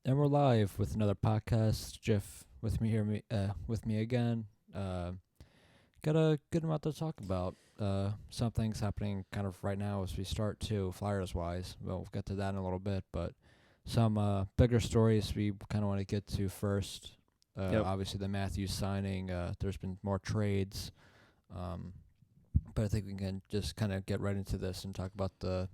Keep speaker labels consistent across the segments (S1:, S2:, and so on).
S1: And we're live with another podcast. Jeff with me here, with me again. Got a good amount to talk about. Some things happening kind of right now as we start to Flyers wise. We'll get to that in a little bit, but some bigger stories we kind of want to get to first.
S2: Yep.
S1: Obviously the Matthews signing. There's been more trades, but I think we can just kind of get right into this and talk about the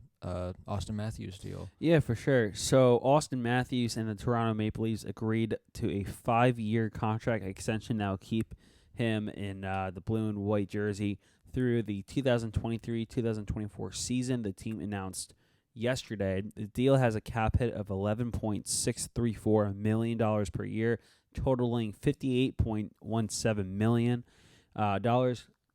S1: Austin Matthews deal.
S2: Yeah, for sure. So Austin Matthews and the Toronto Maple Leafs agreed to a 5-year contract extension. Now keep him in the blue and white jersey through the 2023-2024 season. The team announced yesterday the deal has a cap hit of $11.634 million per year, totaling $58.17 million.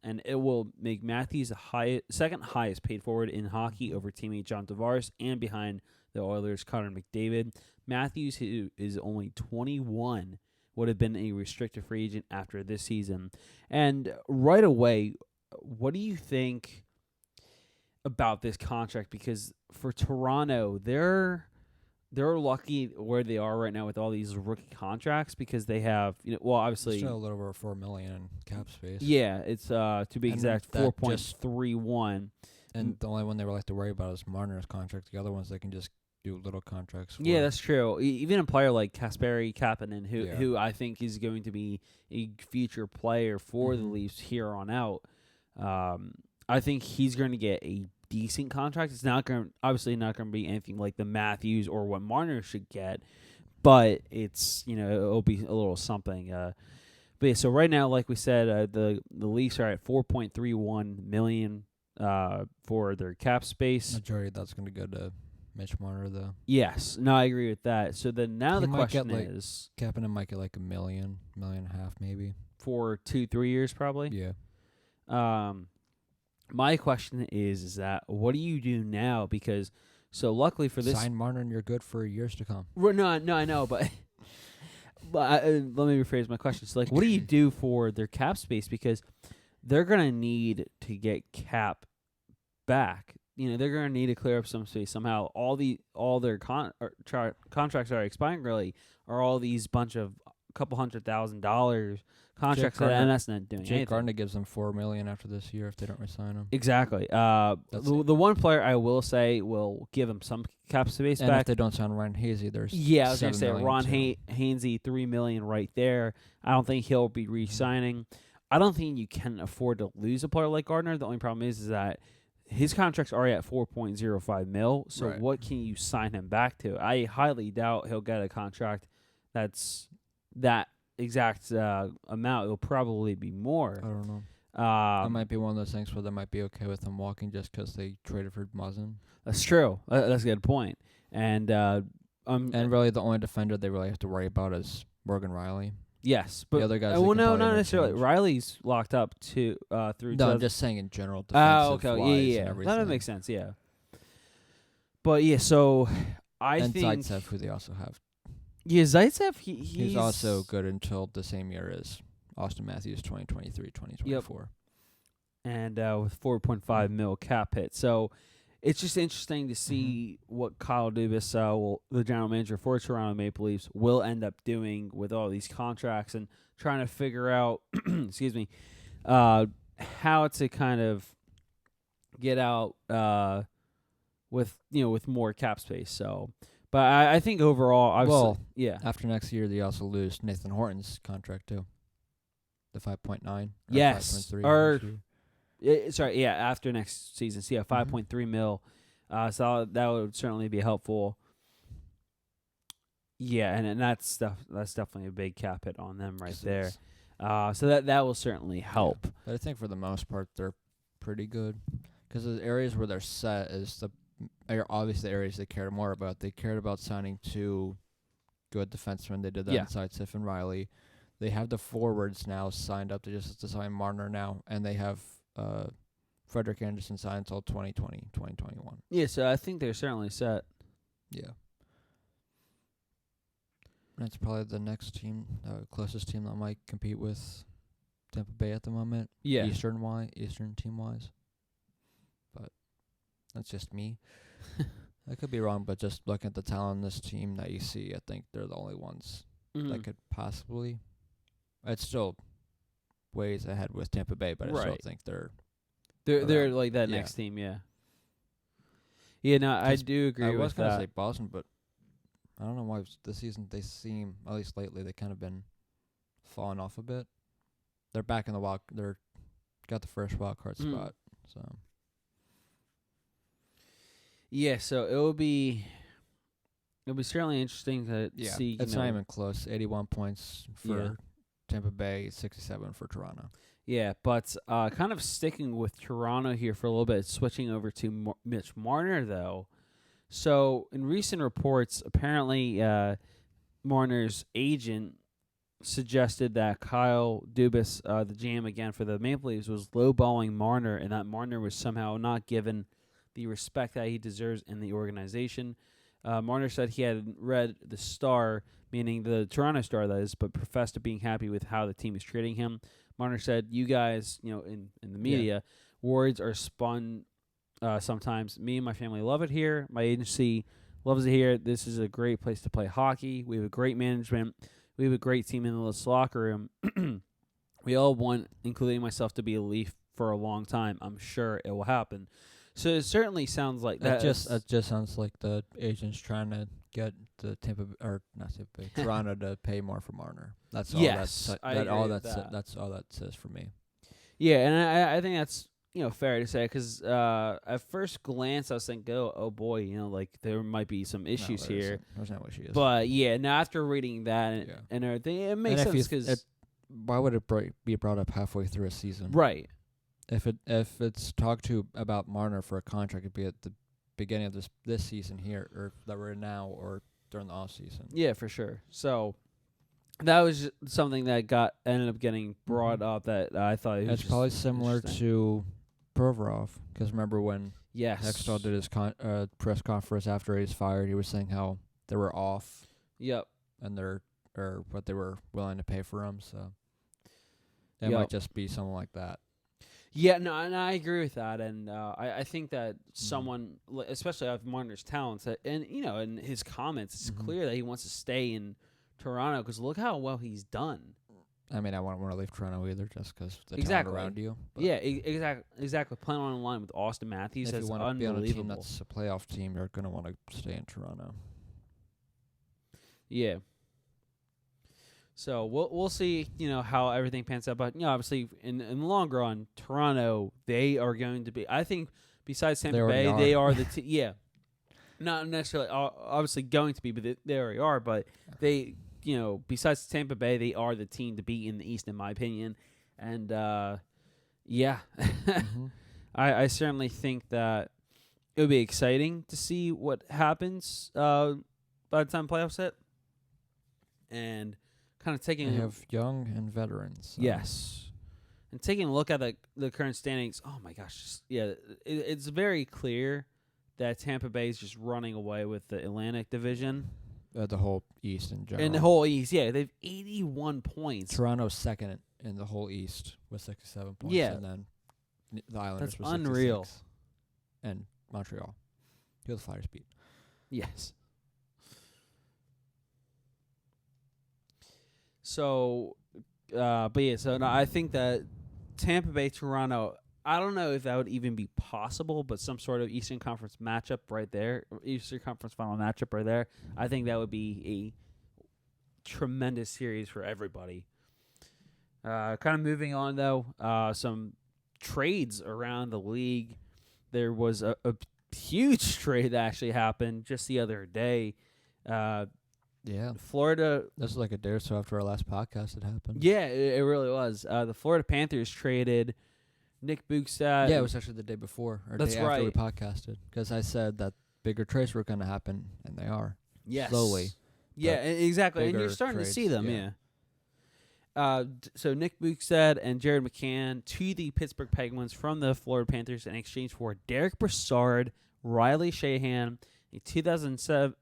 S2: And it will make Matthews the second highest paid forward in hockey over teammate John Tavares and behind the Oilers' Connor McDavid. Matthews, who is only 21, would have been a restricted free agent after this season. And right away, what do you think about this contract? Because for Toronto, they're lucky where they are right now with all these rookie contracts because they have, obviously,
S1: Still a little over $4 million in cap space.
S2: yeah, it's to be
S1: And
S2: exact,
S1: that
S2: 4.31.
S1: And the only one they would like to worry about is Marner's contract. The other ones they can just do little contracts for.
S2: Yeah, that's true. Even a player like Kasperi Kapanen,
S1: Yeah.
S2: who I think is going to be a future player for the
S1: Mhm.
S2: Leafs here on out, I think he's going to get a decent contract. It's obviously not going to be anything like the Matthews or what Marner should get, but it's it'll be a little something. But yeah, so right now, like we said, the Leafs are at $4.31 million for their cap space.
S1: Majority of that's going to go to Mitch Marner, though.
S2: Yes, no, I agree with that. So then now
S1: He
S2: the
S1: might get,
S2: question
S1: like,
S2: is
S1: Kapanen might get like $1 million, $1.5 million maybe.
S2: for 2-3 years probably.
S1: Yeah.
S2: My question is that what do you do now? Because so luckily for this,
S1: Sign Marner and you're good for years to come.
S2: no, I know, but let me rephrase my question. So like, what do you do for their cap space? Because they're gonna need to get cap back. They're gonna need to clear up some space somehow. All their contracts are expiring really are all these bunch of couple $100,000 contracts that that's not doing anything.
S1: Jake Gardner gives them $4 million after this year if they don't resign him.
S2: Exactly. The one player I will say will give him some cap space
S1: And
S2: back.
S1: if they don't sign Ryan Hazey, there's
S2: I was gonna
S1: $7
S2: say
S1: million
S2: Ron
S1: too.
S2: Hainsey, $3 million right there. I don't think he'll be re-signing. I don't think you can afford to lose a player like Gardner. The only problem is that his contract's already at $4.05 million. So
S1: Right.
S2: what can you sign him back to? I highly doubt he'll get a contract that's that exact amount. It'll probably be more.
S1: I don't know. That might be one of those things where they might be okay with him walking just because they traded for Muzzin.
S2: That's true. That's a good point. And
S1: really the only defender they really have to worry about is Morgan Riley.
S2: yes, but
S1: The other guys.
S2: well,
S1: they can
S2: no,
S1: probably
S2: not necessarily.
S1: interchange.
S2: Riley's locked up through.
S1: No, I'm just saying in general.
S2: Oh,
S1: Defensive
S2: okay,
S1: wise
S2: yeah.
S1: And everything.
S2: That makes sense. Yeah. But yeah, so I
S1: and
S2: think
S1: Zaitsev, who they also have.
S2: yeah, Zaitsev
S1: He's also good until the same year as Austin Matthews, 2023, 2024.
S2: and with 4.5 mil cap hit. So it's just interesting to see what Kyle Dubas, the general manager for Toronto Maple Leafs, will end up doing with all these contracts and trying to figure out, excuse me, how to kind of get out with more cap space. So, but I think overall, obviously, yeah.
S1: After next year, they also lose Nathan Horton's contract too. The 5.9.
S2: Yes.
S1: 5.3
S2: Or
S1: next year.
S2: sorry, yeah, after next season. So yeah, 5.3 mil. So that would certainly be helpful. Yeah, and that's definitely a big cap hit on them right there. So that will certainly help.
S1: Yeah. But I think for the most part, they're pretty good. Because the areas where they're set are obviously the areas they cared more about. They cared about signing 2 good defensemen. They did that in Zaitsev and Riley. They have the forwards now signed up to sign Marner now, and they have Frederick Anderson signed until 2020, 2021.
S2: Yeah, so I think they're certainly set.
S1: Yeah. That's probably the next team, closest team that might compete with Tampa Bay at the moment.
S2: Yeah.
S1: Eastern team wise. But that's just me. I could be wrong, but just looking at the talent in this team that you see, I think they're the only ones that could possibly. It's still ways ahead with Tampa Bay, but I still think they're
S2: like that next team, yeah. Yeah, no, I do agree with that. I was going to say
S1: Boston, but I don't know why this season they seem, at least lately, they kind of been falling off a bit. They're back in the wild. They're got the first wild card spot. So
S2: yeah, so it'll be certainly interesting to see.
S1: It's not even close. 81 points for Tampa Bay, 67 for Toronto.
S2: Yeah, but kind of sticking with Toronto here for a little bit, switching over to Mitch Marner, though. So, in recent reports, apparently Marner's agent suggested that Kyle Dubas, the GM again for the Maple Leafs, was lowballing Marner, and that Marner was somehow not given the respect that he deserves in the organization. Marner said he had read the Star, meaning the Toronto Star, that is, but professed to being happy with how the team is treating him. Marner said, you guys, in the media, words are spun sometimes. Me and my family love it here. My agency loves it here. This is a great place to play hockey. We have a great management. We have a great team in this locker room. We all want, including myself, to be a Leaf for a long time. I'm sure it will happen. So it certainly sounds like that.
S1: It just sounds like the agent's trying to get the Toronto to pay more for Marner. That's all.
S2: Yes,
S1: that's all that says for me.
S2: Yeah, and I think that's fair to say because at first glance I was thinking, oh boy, like there might be some issues here.
S1: There's no issues.
S2: But now after reading that and everything, it makes sense because
S1: why would it be brought up halfway through a season?
S2: Right.
S1: If it's talked to about Marner for a contract, it'd be at the beginning of this season here, or that we're in now, or during the off season.
S2: Yeah, for sure. So that was something that ended up getting brought up that I thought it was
S1: probably similar to Provorov, because remember when Hextall did his press conference after he was fired, he was saying how they were off.
S2: Yep.
S1: And what they were willing to pay for him. So it might just be something like that.
S2: Yeah, no, and I agree with that, and I think that someone, especially with Marner's talents, and in his comments, it's clear that he wants to stay in Toronto because look how well he's done.
S1: I mean, I wouldn't want to leave Toronto either, just because the talent around you. But
S2: yeah, exactly. Playing on the line with Austin Matthews,
S1: if you want to be on a team that's a playoff team, you're going to want to stay in Toronto.
S2: Yeah. So we'll see, how everything pans out. But obviously, in the long run, Toronto, they are going to be. I think besides Tampa Bay, they are the team. Yeah, not necessarily obviously going to be, but they already are. But they, besides Tampa Bay, they are the team to beat in the East, in my opinion. And I certainly think that it would be exciting to see what happens by the time playoffs hit. And kind of taking
S1: they have young and veterans. So.
S2: Yes. And taking a look at the current standings, oh my gosh, it's very clear that Tampa Bay is just running away with the Atlantic Division.
S1: The whole East in general.
S2: In the whole East, yeah. They have 81 points.
S1: Toronto's second in the whole East with 67 points.
S2: Yeah.
S1: And then the Islanders
S2: with 66.
S1: That's unreal. And Montreal, who the Flyers beat.
S2: Yes. So, I think that Tampa Bay, Toronto, I don't know if that would even be possible, but some sort of Eastern Conference matchup right there, Eastern Conference final matchup right there, I think that would be a tremendous series for everybody. Kind of moving on, though, some trades around the league. There was a huge trade that actually happened just the other day.
S1: Yeah.
S2: Florida.
S1: This was like a day or so after our last podcast it happened.
S2: Yeah, it really was. The Florida Panthers traded Nick Bukestad.
S1: Yeah, it was actually the day before, or
S2: That's
S1: day after we podcasted, because I said that bigger trades were going to happen, and they are.
S2: Yes.
S1: Slowly.
S2: Yeah, exactly. And you're starting to see them, yeah. So Nick Bukestad and Jared McCann to the Pittsburgh Penguins from the Florida Panthers in exchange for Derek Brassard, Riley Shahan, a 2007,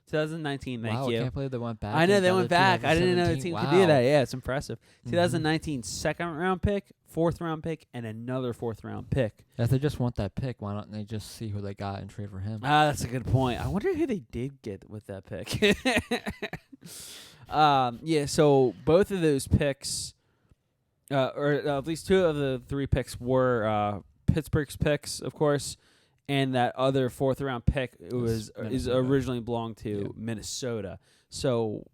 S2: 2019, thank
S1: wow,
S2: you.
S1: I can't believe they went back.
S2: I know
S1: and
S2: they
S1: got
S2: went
S1: a
S2: back. I didn't know the
S1: 2017.
S2: team
S1: Wow.
S2: could do that. Yeah, it's impressive.
S1: Mhm.
S2: 2019 second-round pick, fourth-round pick, and another fourth-round pick.
S1: If they just want that pick, why don't they just see who they got and trade for him?
S2: That's a good point. I wonder who they did get with that pick. Yeah, so both of those picks, or at least two of the three picks were Pittsburgh's picks, of course, and that other fourth-round pick is
S1: Minnesota.
S2: originally belonged to Minnesota. So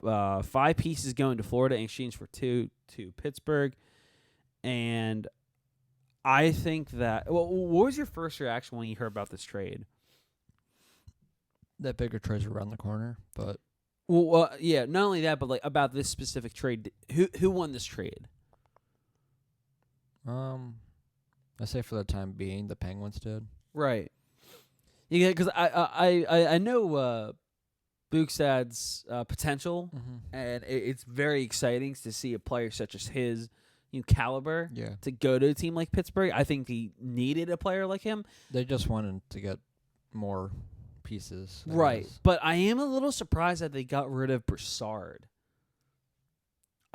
S2: 5 pieces going to Florida in exchange for 2 to Pittsburgh, and I think that. Well, what was your first reaction when you heard about this trade?
S1: That bigger trades around the corner, but
S2: Well, yeah. Not only that, but like about this specific trade. Who won this trade?
S1: I say for the time being, the Penguins did.
S2: Right. Yeah, because I know Bukestad's potential, and it's very exciting to see a player such as his caliber to go to a team like Pittsburgh. I think he needed a player like him.
S1: They just wanted to get more pieces.
S2: Right.
S1: guess.
S2: But I am a little surprised that they got rid of Broussard.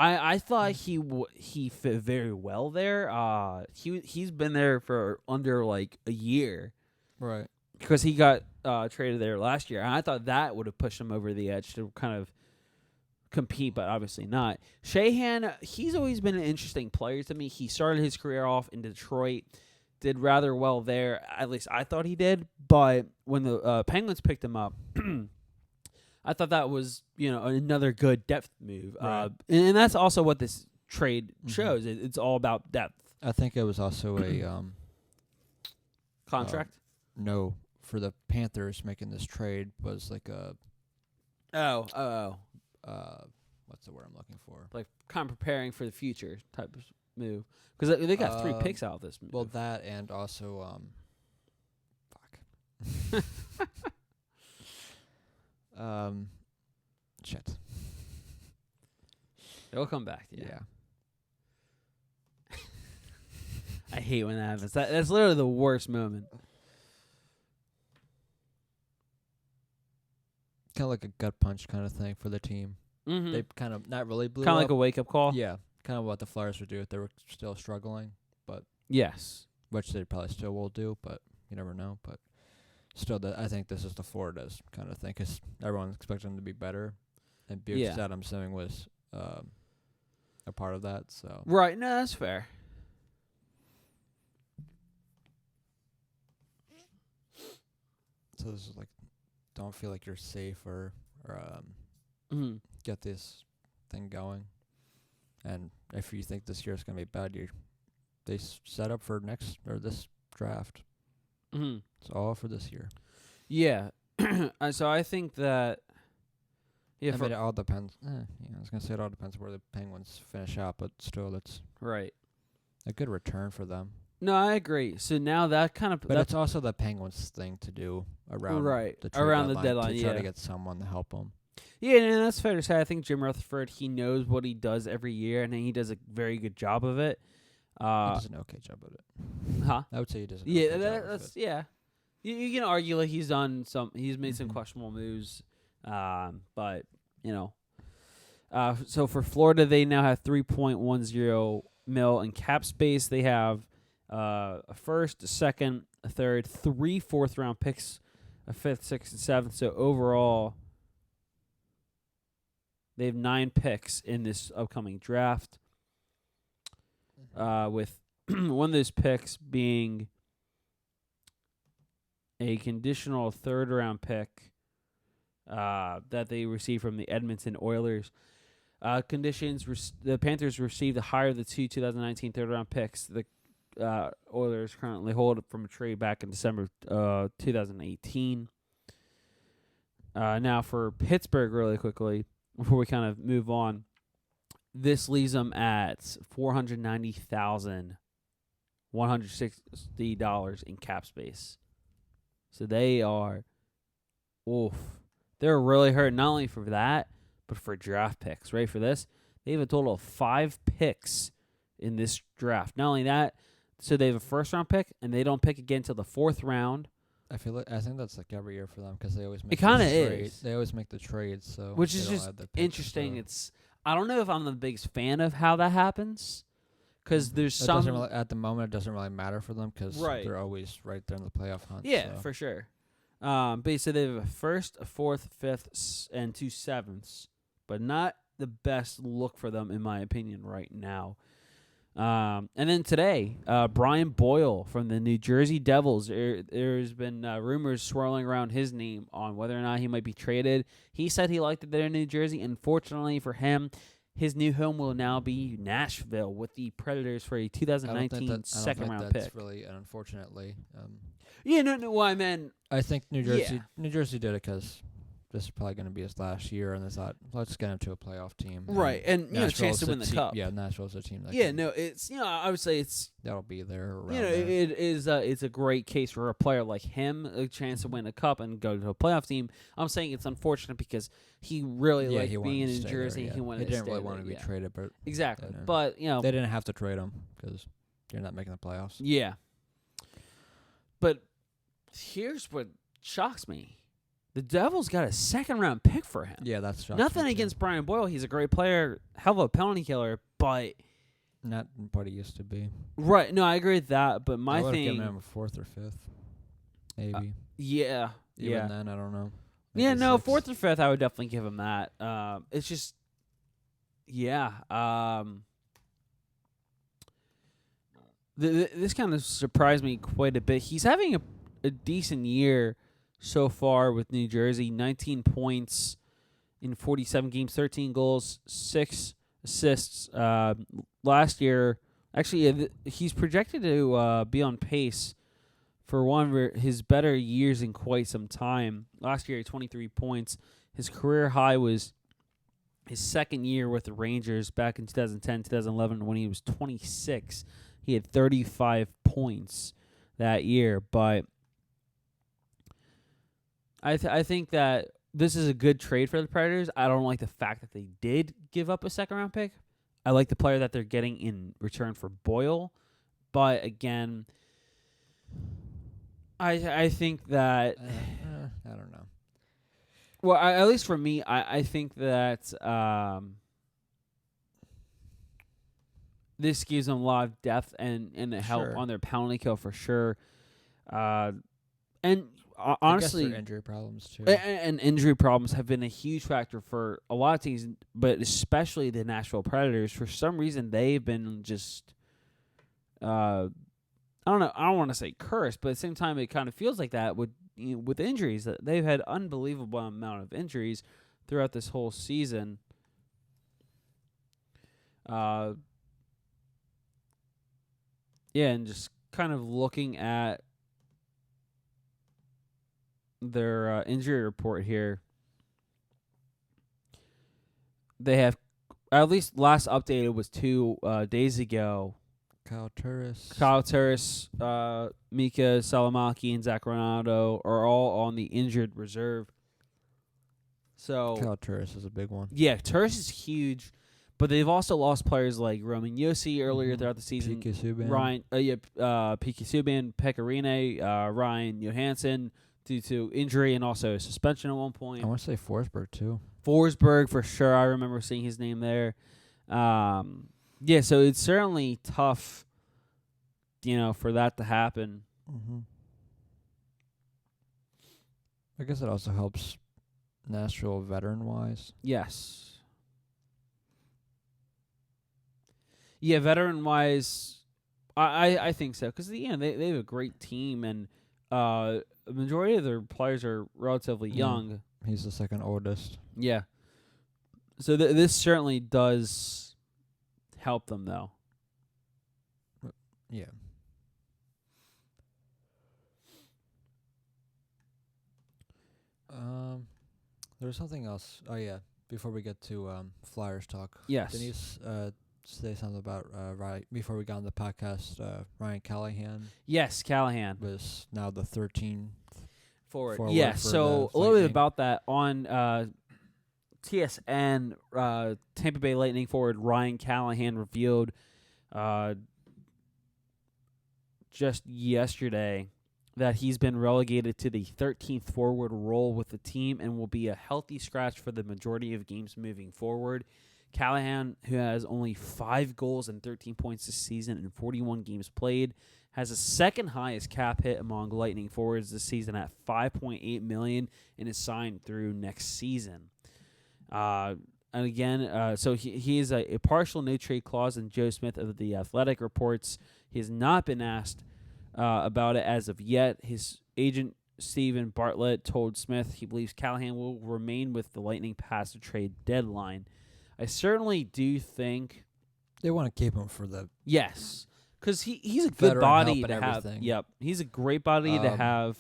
S2: I thought he fit very well there. He's been there for under like a year.
S1: Right.
S2: Because he got traded there last year. And I thought that would have pushed him over the edge to kind of compete, but obviously not. Sheahan, he's always been an interesting player to me. He started his career off in Detroit, did rather well there. At least I thought he did. But when the Penguins picked him up, I thought that was another good depth move.
S1: Right.
S2: And that's also what this trade shows. It's all about depth.
S1: I think it was also a
S2: Contract?
S1: no, for the Panthers making this trade was like a what's the word I'm looking for?
S2: Like kind of preparing for the future type of move. Because they got 3 picks out of this move.
S1: Well, that and also fuck. Shit.
S2: It'll come back.
S1: Yeah.
S2: I hate when that happens. That's literally the worst moment.
S1: Kind of like a gut punch kind of thing for the team.
S2: Mm-hmm.
S1: They kind of not really blew
S2: Kind of
S1: up.
S2: like a wake-up call?
S1: Yeah, kind of what the Flyers would do if they were still struggling, but
S2: Yes.
S1: which they probably still will do, but you never know. But still, I think this is the Florida's kind of thing because everyone's expecting them to be better, and Bukestad, I'm assuming, was a part of that. So
S2: Right. No, that's fair.
S1: this is like, don't feel like you're safe or
S2: Mm-hmm.
S1: get this thing going. And if you think this year's gonna be bad, they set up for this draft.
S2: Mm-hmm.
S1: It's all for this year.
S2: Yeah. So I think that. Yeah.
S1: I mean, it all depends. I was gonna say it all depends where the Penguins finish out, but still, that's
S2: right.
S1: a good return for them.
S2: No, I agree. So now that kind of.
S1: But it's also the Penguins' thing to do around the trade
S2: around
S1: deadline
S2: the deadline.
S1: to try
S2: Yeah.
S1: to get someone to help them.
S2: Yeah, no, that's fair to say. I think Jim Rutherford, he knows what he does every year, and he does a very good job of it.
S1: He does an okay job of it.
S2: Huh?
S1: I would say he does. An
S2: Yeah,
S1: okay job of
S2: that's
S1: it.
S2: yeah. You can argue like he's made some
S1: Mhm.
S2: questionable moves, but so for Florida, they now have $3.10 million in cap space. They have a first, a second, a third, 3 fourth-round picks, a fifth, sixth, and seventh. So overall, they have 9 picks in this upcoming draft. With one of those picks being a conditional third-round pick that they received from the Edmonton Oilers. The Panthers received the higher of the 2 2019 third-round picks. The Oilers currently hold from a trade back in December 2018. Now for Pittsburgh, really quickly, before we kind of move on, this leaves them at $490,160 in cap space. So they are, they're really hurt not only for that, but for draft picks. Ready for this? They have a total of 5 picks in this draft. Not only that, so they have a first-round pick, and they don't pick again until the 4th round.
S1: I think that's like every year for them because they always make.
S2: It kind of
S1: is. They always make the trades, so
S2: which is just interesting.
S1: So.
S2: I don't know if I'm the biggest fan of how that happens because there's some
S1: at the moment it doesn't really matter for them because they're always right there in the playoff hunt.
S2: Yeah,
S1: so.
S2: for sure. Basically they have a first, a fourth, fifth, and 2 7ths, but not the best look for them in my opinion right now. And then today, Brian Boyle from the New Jersey Devils. There's been rumors swirling around his name on whether or not he might be traded. He said he liked it there in New Jersey. Unfortunately for him, his new home will now be Nashville with the Predators for a 2019 second-round pick.
S1: That's really unfortunately.
S2: Yeah, no. Well, I meant
S1: I think New Jersey did it because this is probably going to be his last year, and they thought, let's get him to a playoff team.
S2: Right, and a chance to win the cup.
S1: Yeah, Nashville's a team.
S2: It's I would say it's
S1: that'll be there. Around
S2: it is. It's a great case for a player like him, a chance to win a cup and go to a playoff team. I'm saying it's unfortunate because he really liked being in New Jersey.
S1: There,
S2: He wanted.
S1: He didn't really want to be traded, but
S2: exactly. But they
S1: didn't have to trade him because you're not making the playoffs.
S2: Yeah. But here's what shocks me. The Devils got a second-round pick for him.
S1: Yeah, that's shocking.
S2: Nothing against Brian Boyle. He's a great player, hell of a penalty killer, but
S1: not what he used to be.
S2: Right. No, I agree with that, but my
S1: I would
S2: thing...
S1: have given him a 4th or 5th, maybe.
S2: Yeah.
S1: Even then, I don't know.
S2: Maybe 6th. 4th or 5th, I would definitely give him that. It's just... Yeah. This kind of surprised me quite a bit. He's having a decent year so far with New Jersey. 19 points in 47 games, 13 goals, 6 assists. Last year, actually, he's projected to be on pace for one of his better years in quite some time. Last year, 23 points. His career high was his second year with the Rangers back in 2010, 2011 when he was 26. He had 35 points that year, but I think that this is a good trade for the Predators. I don't like the fact that they did give up a second-round pick. I like the player that they're getting in return for Boyle, but again, I think that
S1: I don't know.
S2: Well, at least for me, I think that this gives them a lot of depth and help on their penalty kill for sure. And honestly,
S1: I guess injury problems too.
S2: And injury problems have been a huge factor for a lot of teams, but especially the Nashville Predators. For some reason, they've been just, I don't know. I don't want to say cursed, but at the same time, it kind of feels like that with injuries. That they've had unbelievable amount of injuries throughout this whole season. Yeah, and just kind of looking at their injury report here, they have, at least last updated was 2 days ago.
S1: Kyle Turris,
S2: Mika Salamaki, and Zach Ronaldo are all on the injured reserve. So
S1: Kyle Turris is a big one.
S2: Yeah, Turris is huge, but they've also lost players like Roman Yossi earlier throughout the season.
S1: P.K. Subban.
S2: P.K. Subban, Pekka Rinne, Ryan Johansson due to injury and also suspension at one point.
S1: I want to say Forsberg too.
S2: Forsberg for sure. I remember seeing his name there. Yeah, so it's certainly tough, for that to happen.
S1: Mm-hmm. I guess it also helps Nashville veteran-wise.
S2: Yes. Yeah, veteran-wise, I think so. Because, they have a great team, and the majority of their players are relatively young.
S1: He's the second oldest.
S2: Yeah. So this certainly does help them, though.
S1: Yeah. There's something else. Oh, yeah. Before we get to Flyers talk.
S2: Yes.
S1: Denise, say something about before we got on the podcast, Ryan Callahan.
S2: Yes, Callahan
S1: was now the 13th
S2: forward. Yeah, so a little bit about that on TSN, Tampa Bay Lightning forward Ryan Callahan revealed just yesterday that he's been relegated to the 13th forward role with the team and will be a healthy scratch for the majority of games moving forward. Callahan, who has only 5 goals and 13 points this season in 41 games played, has the second highest cap hit among Lightning forwards this season at $5.8 million and is signed through next season. And again, so he is a partial no trade clause, and Joe Smith of The Athletic reports he has not been asked about it as of yet. His agent, Stephen Bartlett, told Smith he believes Callahan will remain with the Lightning past the trade deadline. I certainly do think
S1: they want to keep him for the
S2: yes, because he's a good body to have.
S1: Everything.
S2: Yep, he's a great body to have.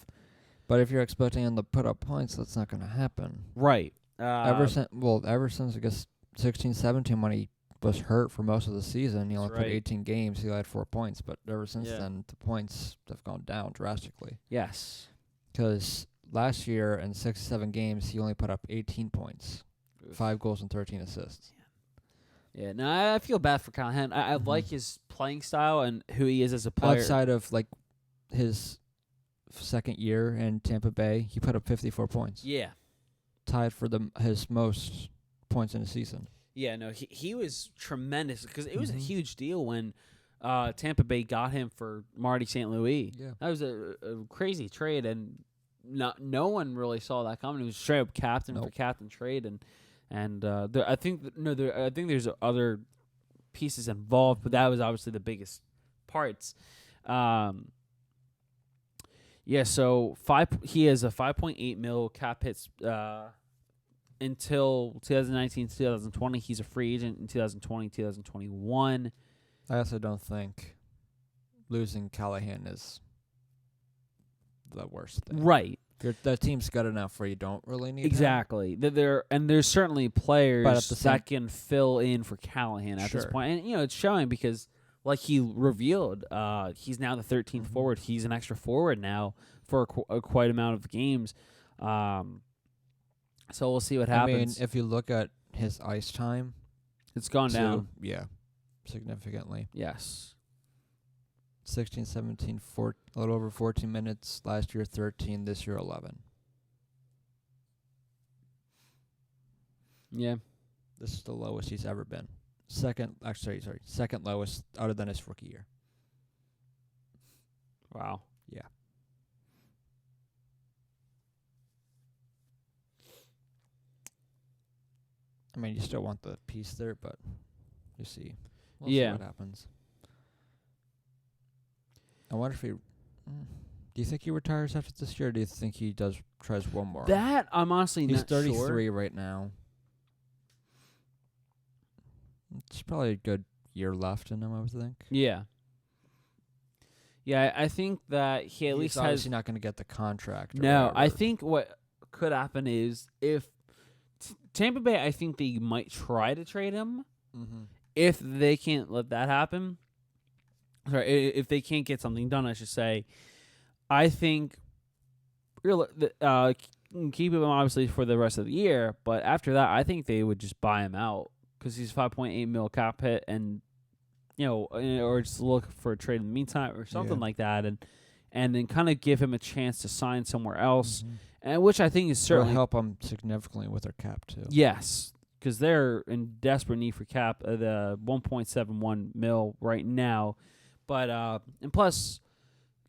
S1: But if you're expecting him to put up points, that's not going to happen.
S2: Right.
S1: Ever since I guess 16-17 when he was hurt for most of the season, he only played 18 games. He had 4 points, but ever since then, the points have gone down drastically.
S2: Yes.
S1: Because last year in 67 games, he only put up 18 points, 5 goals and 13 assists.
S2: Yeah, no, I feel bad for Callahan. I like his playing style and who he is as a player.
S1: Outside of like his second year in Tampa Bay, he put up 54 points.
S2: Yeah.
S1: Tied for his most points in a season.
S2: Yeah, no, he was tremendous because it was a huge deal when Tampa Bay got him for Marty St. Louis.
S1: Yeah.
S2: That was a crazy trade, and no one really saw that coming. It was straight up captain for captain trade, and I think there's other pieces involved, but that was obviously the biggest parts. Yeah, so he has a $5.8 million cap hits until 2019, 2020. He's a free agent in 2020, 2021.
S1: I also don't think losing Callahan is the worst thing.
S2: Right.
S1: The team's good enough where you don't really need
S2: exactly. There's certainly players that can fill in for Callahan at this point. And, it's showing because, like he revealed, he's now the 13th forward. He's an extra forward now for a quite amount of games. So we'll see what happens.
S1: I mean, if you look at his ice time,
S2: it's gone down.
S1: Yeah, significantly.
S2: Yes.
S1: 16, 17, a little over 14 minutes. Last year, 13. This year, 11.
S2: Yeah.
S1: This is the lowest he's ever been. Second lowest other than his rookie year.
S2: Wow.
S1: Yeah. I mean, you still want the piece there, but you see. We'll see what happens. I wonder if he... do you think he retires after this year, or do you think he tries one more?
S2: That, I'm honestly
S1: He's
S2: not
S1: 33 right now. It's probably a good year left in him, I would think.
S2: Yeah. Yeah, I think that he at least has...
S1: He's obviously not going to get the contract.
S2: No, I think what could happen is if Tampa Bay, I think they might try to trade him.
S1: Mm-hmm.
S2: If they can't let that happen... Sorry, if they can't get something done, I should say, I think keep him obviously for the rest of the year, but after that, I think they would just buy him out because he's $5.8 million cap hit, and or just look for a trade in the meantime or something like that, and then kind of give him a chance to sign somewhere else, and which I think is certainly
S1: help them significantly with their cap too.
S2: Yes. Because they're in desperate need for cap, the $1.71 million right now. But and plus,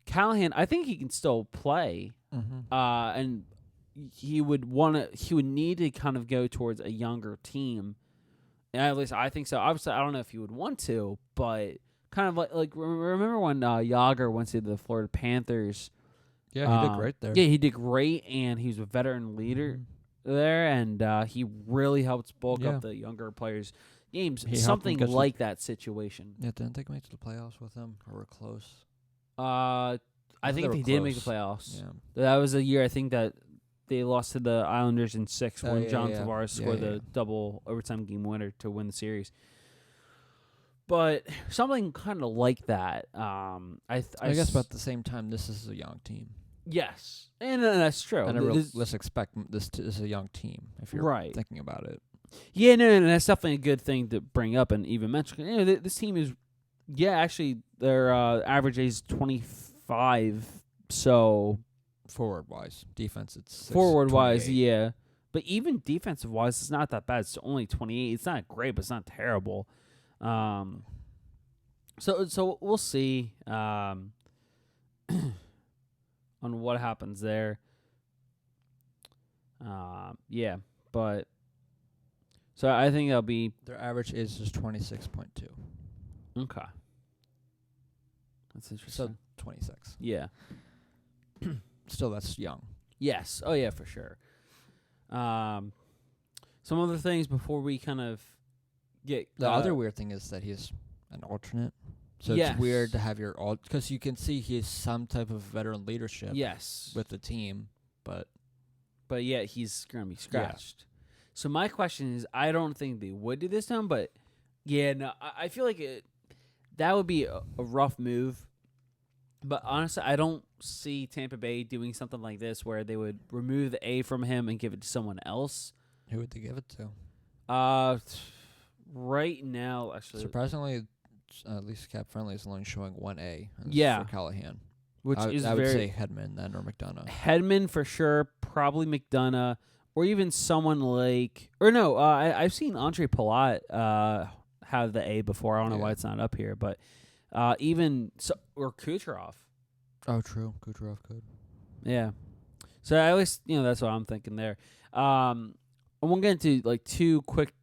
S2: Callahan, I think he can still play, and he would need to kind of go towards a younger team. At least I think so. Obviously, I don't know if he would want to, but kind of like remember when Yager went to the Florida Panthers?
S1: Yeah, he did great there.
S2: Yeah, he did great, and he was a veteran leader there, and he really helped bulk up the younger players' games. Something like that situation.
S1: Yeah, didn't they make it to the playoffs with him, or were close?
S2: I think they did make the playoffs.
S1: Yeah.
S2: That was a year I think that they lost to the Islanders in 6 when John Tavares scored the double overtime game winner to win the series. But something kind of like that. I
S1: guess, but at the same time, this is a young team.
S2: Yes, and that's true.
S1: And let's expect this is a young team if you're thinking about it.
S2: Yeah, no, that's definitely a good thing to bring up and even mention. This team is, actually, their average age is 25, So
S1: forward-wise. Defense, it's
S2: forward-wise,
S1: 28.
S2: yeah. But even defensive-wise, it's not that bad. It's only 28. It's not great, but it's not terrible. So we'll see on what happens there. Yeah, but so I think that'll be
S1: Their average is just 26.2.
S2: okay. That's interesting.
S1: So 26.
S2: Yeah.
S1: Still, that's young.
S2: Yes. Oh, yeah, for sure. Some other things before we kind of get
S1: The other weird thing is that he's an alternate. So
S2: Yes.
S1: it's weird to have your because you can see he has some type of veteran leadership
S2: yes,
S1: with the team, but
S2: yet he's going to be scratched. So my question is, I don't think they would do this to him, but yeah, no, I feel like that would be a rough move. But honestly, I don't see Tampa Bay doing something like this where they would remove the A from him and give it to someone else.
S1: who would they give it to?
S2: Right now, actually,
S1: Surprisingly, at least Cap Friendly is only showing 1A. and it's
S2: Yeah.
S1: for Callahan.
S2: which
S1: I
S2: is
S1: would
S2: very
S1: say Hedman then or McDonough.
S2: Hedman for sure, probably McDonough, or even someone like, or no, I've seen Andre Palat have the A before. I don't know why it's not up here, but even or Kucherov.
S1: Oh, true. Kucherov could.
S2: Yeah. So at least that's what I'm thinking there. I won't get into like two quick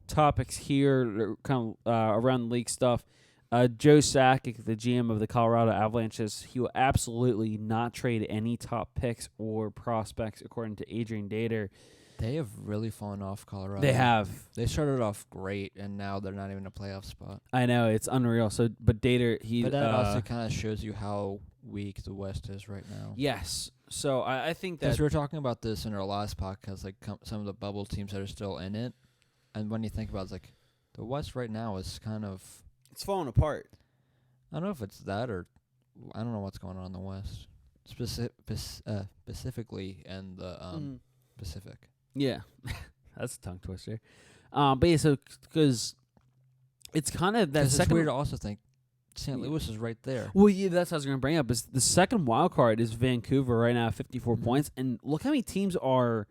S2: topics here, kind of around the league stuff. Joe Sakic, the GM of the Colorado Avalanches, he will absolutely not trade any top picks or prospects, according to Adrian Dater.
S1: They have really fallen off, Colorado.
S2: They have.
S1: They started off great, and now they're not even a playoff spot.
S2: I know, it's unreal. So, but Dater,
S1: But that also kind of shows you how weak the West is right now.
S2: Yes. So I think that
S1: Because we were talking about this in our last podcast, like some of the bubble teams that are still in it, and when you think about it, it's like the West right now is kind of.
S2: it's falling apart.
S1: I don't know if it's that or I don't know what's going on in the West, specifically in the Pacific.
S2: Yeah, that's a tongue twister. But yeah, so because it's kind of that
S1: It's
S2: second.
S1: weird to also think St. Louis is right there.
S2: Well, yeah, that's what I was going to bring up. Is the second wild card is Vancouver right now, 54
S1: Mhm.
S2: points, and look how many teams are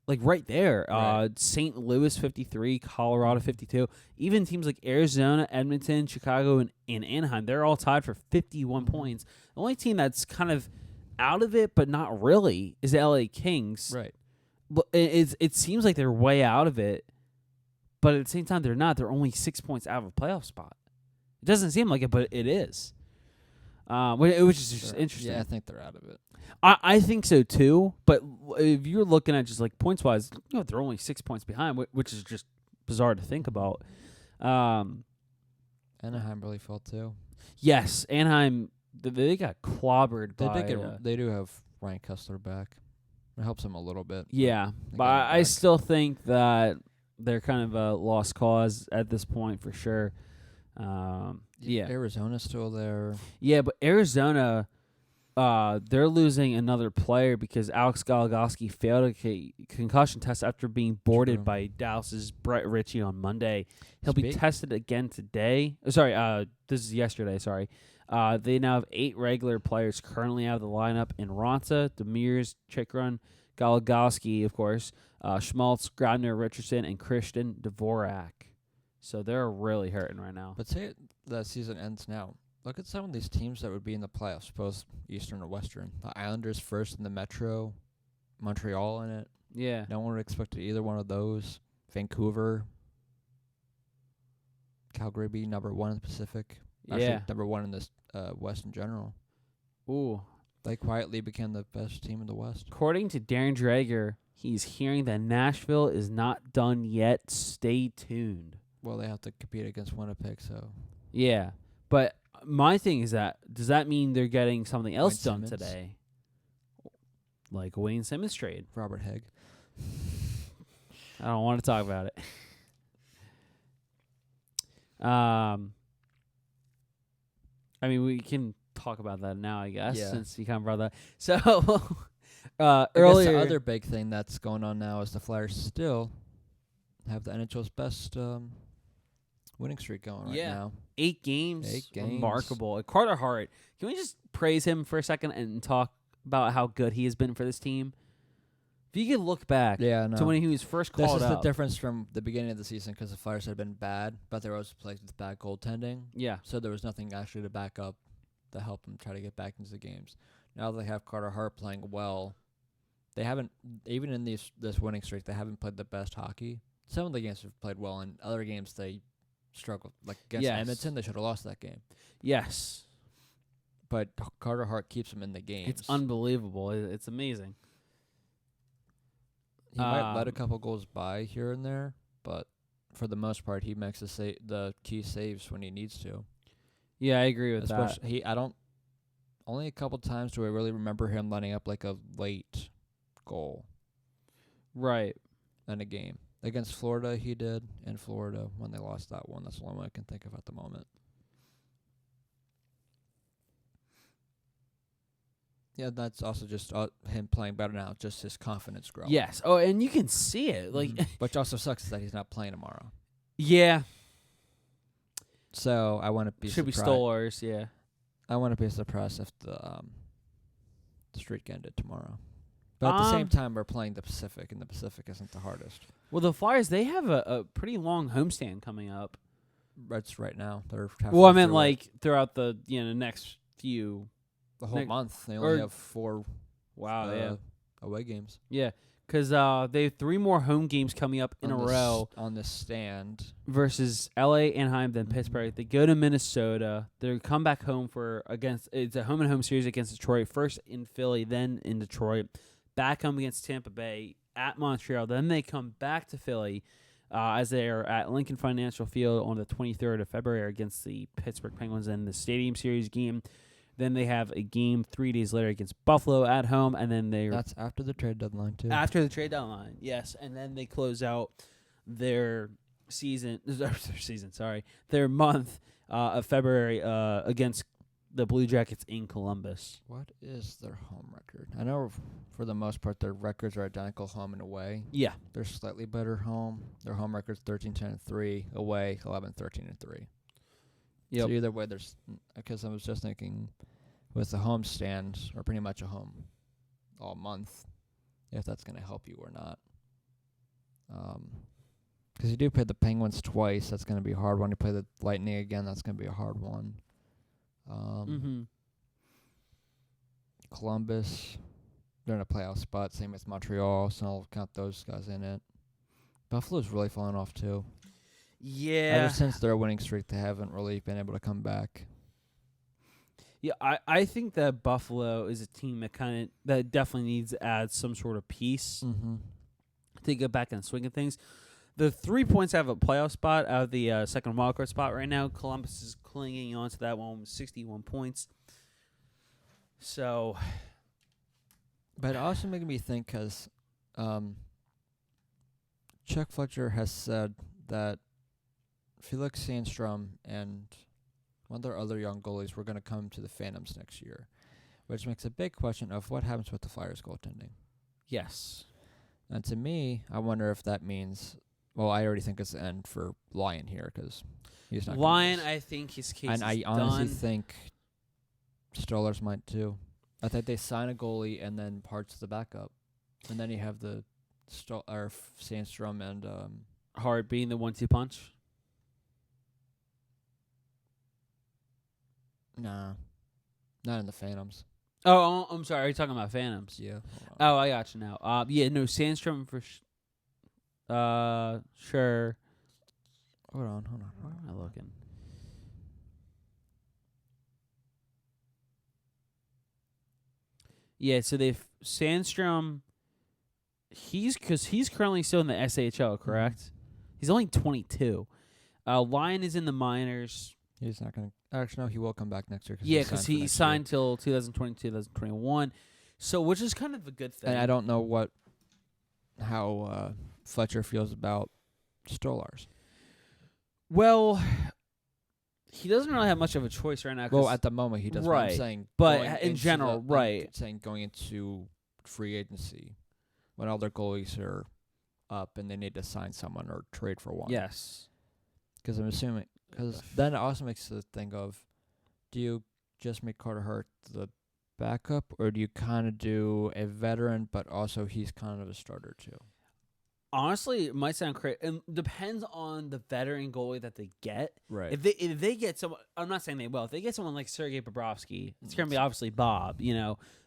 S2: like right there.
S1: Right.
S2: St. Louis 53, Colorado 52, even teams like Arizona, Edmonton, Chicago, and Anaheim. They're all tied for 51 points. The only team that's kind of out of it, but not really, is the LA Kings.
S1: Right.
S2: But it seems like they're way out of it, but at the same time they're not. They're only 6 points out of a playoff spot. It doesn't seem like it, but it is. Which is just interesting.
S1: Yeah, I think they're out of it.
S2: I think so too. But if you're looking at just like points wise, they're only 6 points behind, which is just bizarre to think about.
S1: Anaheim really fell too.
S2: Yes, Anaheim. They got clobbered.
S1: They do have Ryan Kessler back. It helps them a little bit.
S2: Yeah,
S1: They
S2: but
S1: got him
S2: I
S1: back.
S2: still think that they're kind of a lost cause at this point for sure. Yeah.
S1: Arizona's still there.
S2: Yeah, but Arizona, they're losing another player because Alex Goligoski failed a concussion test after being boarded
S1: True.
S2: by Dallas's Brett Ritchie on Monday. He'll be
S1: Speak-
S2: tested again today. This is yesterday, sorry. They now have 8 regular players currently out of the lineup in Raanta, Demers, Chikrin, Goligoski, of course, Schmaltz, Grabner, Richardson, and Christian Dvorak. So they're really hurting right now.
S1: But say that season ends now. Look at some of these teams that would be in the playoffs, both Eastern or Western. The Islanders first in the Metro, Montreal in it.
S2: Yeah.
S1: No one would expect either one of those. Vancouver, Calgary be number 1 in the Pacific. Actually,
S2: Yeah.
S1: number 1 in this West in general.
S2: Ooh.
S1: They quietly became the best team in the West.
S2: According to Darren Drager, he's hearing that Nashville is not done yet. Stay tuned.
S1: Well, they have to compete against Winnipeg, so
S2: Yeah. But my thing is does that mean they're getting something else
S1: Wayne
S2: done
S1: Simmons.
S2: today? Like a Wayne Simmons trade.
S1: Robert Hegg.
S2: I don't want to talk about it. I mean, we can talk about that now, I guess,
S1: Yeah.
S2: since you kind of brought that. So,
S1: I guess
S2: earlier,
S1: the other big thing that's going on now is the Flyers still have the NHL's best winning streak going right
S2: Yeah.
S1: now.
S2: 8 games.
S1: 8 games.
S2: Remarkable. Carter Hart. Can we just praise him for a second and talk about how good he has been for this team. If you could look back to when he was first called up.
S1: This is the difference from the beginning of the season because the Flyers had been bad, but they were also playing with bad goaltending.
S2: Yeah.
S1: So there was nothing actually to back up to help them try to get back into the games. Now they have Carter Hart playing well. They haven't, even in this winning streak, they haven't played the best hockey. Some of the games have played well, and other games they struggled. Like against Edmonton, they should have lost that game.
S2: Yes.
S1: But Carter Hart keeps them in the games.
S2: It's unbelievable. It's amazing.
S1: He might let a couple goals by here and there, but for the most part, he makes the key saves when he needs to.
S2: Yeah, I agree with that.
S1: Only a couple times do I really remember him letting up like a late goal.
S2: Right.
S1: In a game. Against Florida, he did. In Florida, when they lost that one. That's the only one I can think of at the moment. Yeah, that's also just him playing better now. Just his confidence growing.
S2: Yes. Oh, and you can see it. Like,
S1: Which also sucks is that he's not playing tomorrow.
S2: Yeah.
S1: So I want to be
S2: Should
S1: surprised.
S2: be Stolars, yeah.
S1: I want to be surprised if the streak ended tomorrow. But at the same time, we're playing the Pacific, and the Pacific isn't the hardest.
S2: Well, the Flyers, they have a pretty long homestand coming up.
S1: That's right now. They're
S2: I meant like throughout the next few.
S1: The whole month. They only have 4 away games.
S2: Yeah, because they have 3 more home games coming up in a row.
S1: On the stand.
S2: Versus L.A., Anaheim, then Pittsburgh. They go to Minnesota. They come back home it's a home-and-home series against Detroit. First in Philly, then in Detroit. Back home against Tampa Bay, at Montreal. Then they come back to Philly as they are at Lincoln Financial Field on the 23rd of February against the Pittsburgh Penguins in the Stadium Series game. Then they have a game 3 days later against Buffalo at home, and then
S1: That's after the trade deadline, too.
S2: After the trade deadline, yes. And then they close out their their month of February against the Blue Jackets in Columbus.
S1: What is their home record? I know for the most part their records are identical home and away.
S2: Yeah.
S1: They're slightly better home. Their home record's 13-10-3, away 11-13-3.
S2: Yep.
S1: So either way, because I was just thinking with the home stand, or pretty much a home all month, if that's going to help you or not. Because you do play the Penguins twice, that's going to be a hard one. You play the Lightning again, that's going to be a hard one. Columbus, they're in a playoff spot, same with Montreal, so I'll count those guys in it. Buffalo's really fallen off, too.
S2: Yeah.
S1: Ever since their winning streak, they haven't really been able to come back.
S2: Yeah, I think that Buffalo is a team that definitely needs to add some sort of piece to get back in the swing of things. The 3 points have a playoff spot out of the second wildcard spot right now. Columbus is clinging on to that one with 61 points. So,
S1: but it also making me think because Chuck Fletcher has said that Felix Sandstrom and one of their other young goalies were going to come to the Phantoms next year, which makes a big question of what happens with the Flyers goaltending.
S2: Yes.
S1: And to me, I wonder if that means, well, I already think it's the end for Lyon here because he's not
S2: Lyon, I think his case is done.
S1: And I honestly think Stolarz might too. I think they sign a goalie and then Hart's the backup. And then you have the Sandstrom and
S2: Hart being the 1-2 punch.
S1: Nah, not in the Phantoms.
S2: Oh, I'm sorry. Are you talking about Phantoms?
S1: Yeah.
S2: Oh, I got you now. Sandstrom for sure.
S1: Hold on.
S2: Where am I looking? Yeah, so they've Sandstrom. He's currently still in the SHL, correct? Mm-hmm. He's only 22. Lyon is in the minors.
S1: He's not going to. Actually, no, he will come back next year.
S2: Because he signed till 2020, 2021. So, which is kind of a good thing.
S1: And I don't know how Fletcher feels about Stolarz.
S2: Well, he doesn't really have much of a choice right now.
S1: Well, at the moment he doesn't.
S2: Right.
S1: I'm saying,
S2: but in general, right.
S1: I'm saying going into free agency when all their goalies are up and they need to sign someone or trade for one.
S2: Yes.
S1: Because I'm assuming. Because then it also makes the thing of, do you just make Carter Hart the backup, or do you kind of do a veteran, but also he's kind of a starter too?
S2: Honestly, it might sound crazy. It depends on the veteran goalie that they get.
S1: Right.
S2: If they get someone, I'm not saying they will. If they get someone like Sergei Bobrovsky, it's going to be obviously Bob,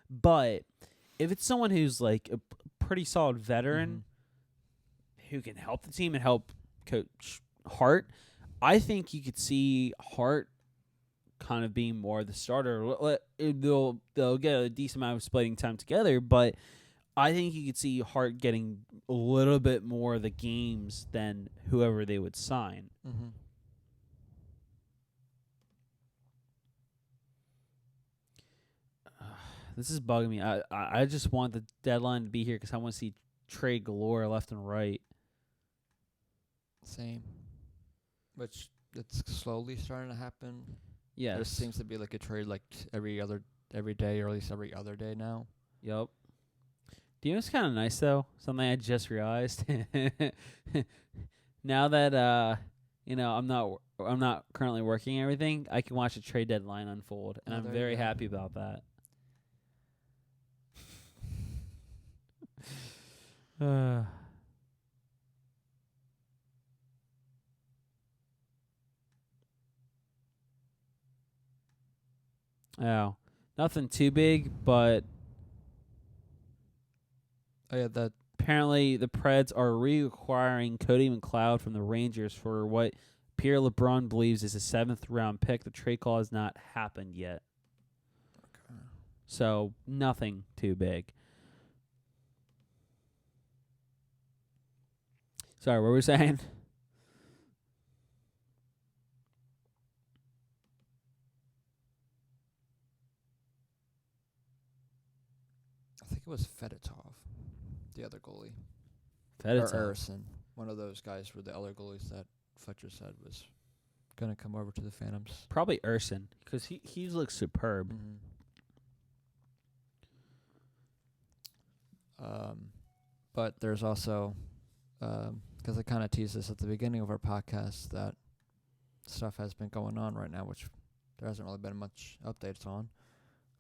S2: But if it's someone who's like a pretty solid veteran who can help the team and help coach Hart, I think you could see Hart kind of being more the starter. They'll get a decent amount of splitting time together, but I think you could see Hart getting a little bit more of the games than whoever they would sign.
S1: Mm-hmm.
S2: This is bugging me. I just want the deadline to be here because I want to see trade galore left and right.
S1: Same. Which it's slowly starting to happen.
S2: Yeah.
S1: There seems to be like a trade like every day, or at least every other day now.
S2: Yep. Do you know what's kind of nice though? Something I just realized. Now that I'm not currently working and everything, I can watch a trade deadline unfold, and I'm very happy about that. Oh, nothing too big, but
S1: that
S2: apparently the Preds are reacquiring Cody McLeod from the Rangers for what Pierre LeBrun believes is a 7th round pick. The trade call has not happened yet.
S1: Okay.
S2: So nothing too big. Sorry, what were we saying?
S1: I think it was Fedotov, the other goalie.
S2: Fedotov.
S1: Or Erison. One of those guys were the other goalies that Fletcher said was going to come over to the Phantoms.
S2: Probably Erison, because he looks superb.
S1: But there's also, because I kind of teased this at the beginning of our podcast, that stuff has been going on right now, which there hasn't really been much updates on,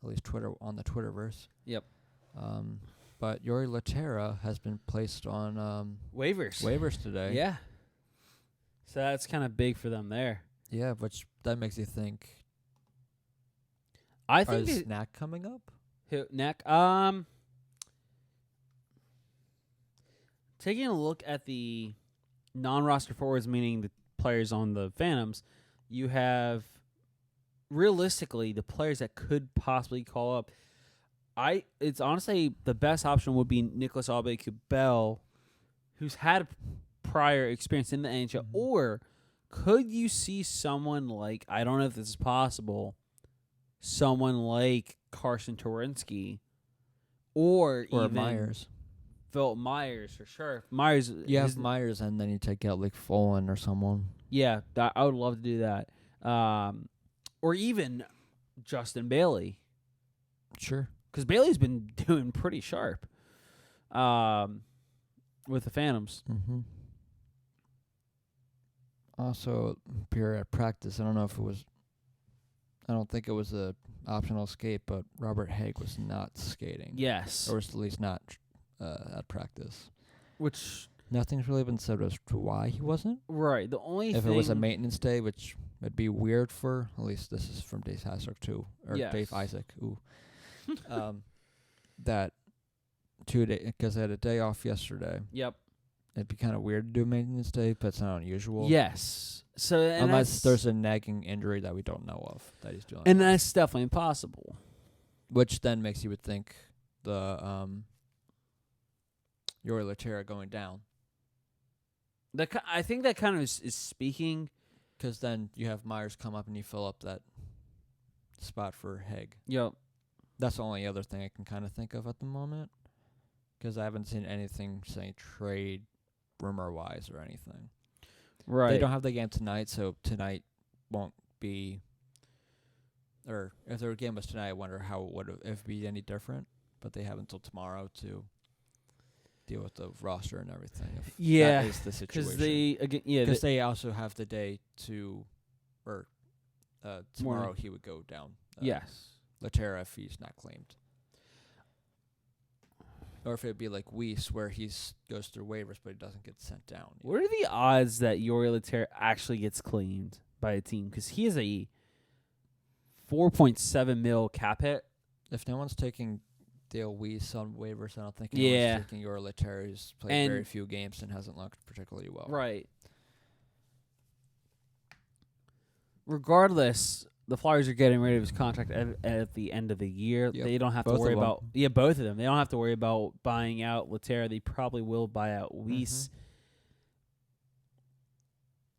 S1: at least on the Twitterverse.
S2: Yep.
S1: But Yuri Laterra has been placed on waivers today.
S2: Yeah. So that's kind of big for them there.
S1: Yeah, which that makes you think.
S2: I think
S1: is Knack coming up?
S2: Knack. Taking a look at the non-roster forwards, meaning the players on the Phantoms, you have realistically the players that could possibly call up. It's honestly the best option would be Nicholas Aube-Kubel, who's had prior experience in the NHL, or could you see someone like, I don't know if this is possible, someone like Carson Twarynski, or even
S1: Myers.
S2: Phil Myers for sure. Myers,
S1: you have Myers, and then you take out like Folan or someone.
S2: Yeah, I would love to do that. Or even Justin Bailey.
S1: Sure.
S2: Because Bailey's been doing pretty sharp with the Phantoms.
S1: Mm-hmm. Also, Pierre at practice, I don't think it was a optional skate, but Robert Haig was not skating.
S2: Yes.
S1: Or at least not at practice.
S2: Which
S1: nothing's really been said as to why he wasn't.
S2: Right. The only
S1: if
S2: thing,
S1: it was a maintenance day, which would be weird for, at least this is from Dave Hasek too, or
S2: yes.
S1: Dave Isaac. Ooh. That 2 days, because I had a day off yesterday.
S2: Yep.
S1: It'd be kind of weird to do a maintenance day, but it's not unusual.
S2: Yes. So
S1: unless there's a nagging injury that we don't know of that he's doing.
S2: And that's definitely possible.
S1: Which then makes you would think the Yuri Laterra going down.
S2: I think that kind of is speaking.
S1: Because then you have Myers come up and you fill up that spot for Haig.
S2: Yep.
S1: That's the only other thing I can kind of think of at the moment. Because I haven't seen anything saying trade rumor-wise or anything.
S2: Right.
S1: They don't have the game tonight, so tonight won't be... Or if their game was tonight, I wonder how it would if it'd be any different. But they have until tomorrow to deal with the roster and everything. If that is the situation. Because they also have the day to... Or tomorrow he would go down
S2: Yes.
S1: Laterra if he's not claimed. Or if it'd be like Weiss, where goes through waivers, but he doesn't get sent down.
S2: What are the odds that Yori Laterra actually gets claimed by a team? Because he is a $4.7 million cap hit.
S1: If no one's taking Dale Weiss on waivers, I don't think anyone's taking Yori Laterra, who's played very few games and hasn't looked particularly well.
S2: Right. Regardless, the Flyers are getting rid of his contract at the end of the year.
S1: Yep.
S2: They don't have to worry about both of them. They don't have to worry about buying out Laterra. They probably will buy out Weiss.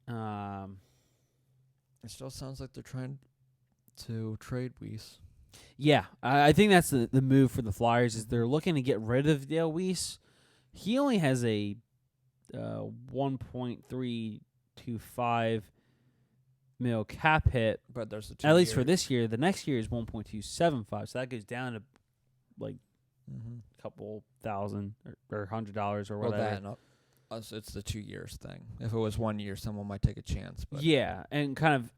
S1: It still sounds like they're trying to trade Weiss.
S2: Yeah, I think that's the move for the Flyers is they're looking to get rid of Dale Weiss. He only has a 1.325 mil cap hit,
S1: but there's
S2: at least for this year. The next year is 1.275, so that goes down to like a couple $1,000 or $100 or whatever.
S1: Well, it's the 2 years thing. If it was 1 year, someone might take a chance. But
S2: yeah, and kind of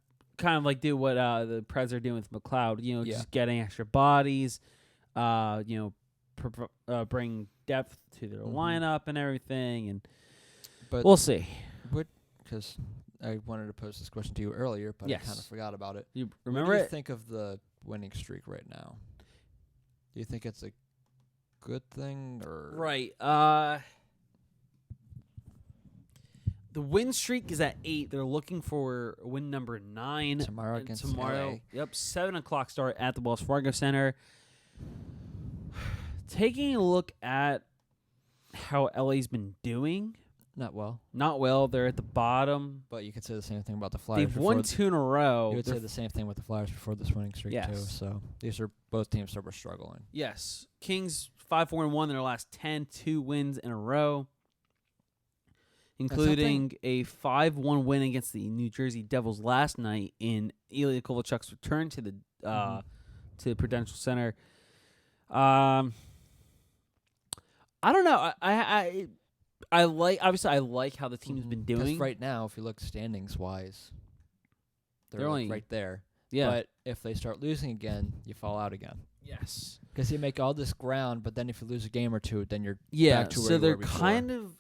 S2: like do what the Preds are doing with McLeod. Just getting extra bodies. Bring depth to their lineup and everything, but we'll see.
S1: Because I wanted to pose this question to you earlier, but I kind of forgot about it.
S2: You remember
S1: what do you think of the winning streak right now? Do you think it's a good thing or
S2: right? The win streak is at 8. They're looking for win number 9
S1: tomorrow against LA.
S2: Yep, 7:00 start at the Wells Fargo Center. Taking a look at how LA's been doing.
S1: Not well.
S2: They're at the bottom.
S1: But you could say the same thing about the Flyers.
S2: They've won 2 in a row.
S1: You would say the same thing with the Flyers before this winning streak, too. So these are both teams that were struggling.
S2: Yes. Kings 5-4-1 in their last 10, 2 wins in a row, including a 5-1 win against the New Jersey Devils last night in Ilya Kovalchuk's return to the Prudential Center. I don't know. I like how the team's been doing.
S1: Because right now, if you look standings wise, they're
S2: only
S1: right there.
S2: Yeah.
S1: But if they start losing again, you fall out again.
S2: Yes.
S1: Because you make all this ground, but then if you lose a game or two, then you're back to where
S2: so
S1: you
S2: they're
S1: were before.
S2: kind of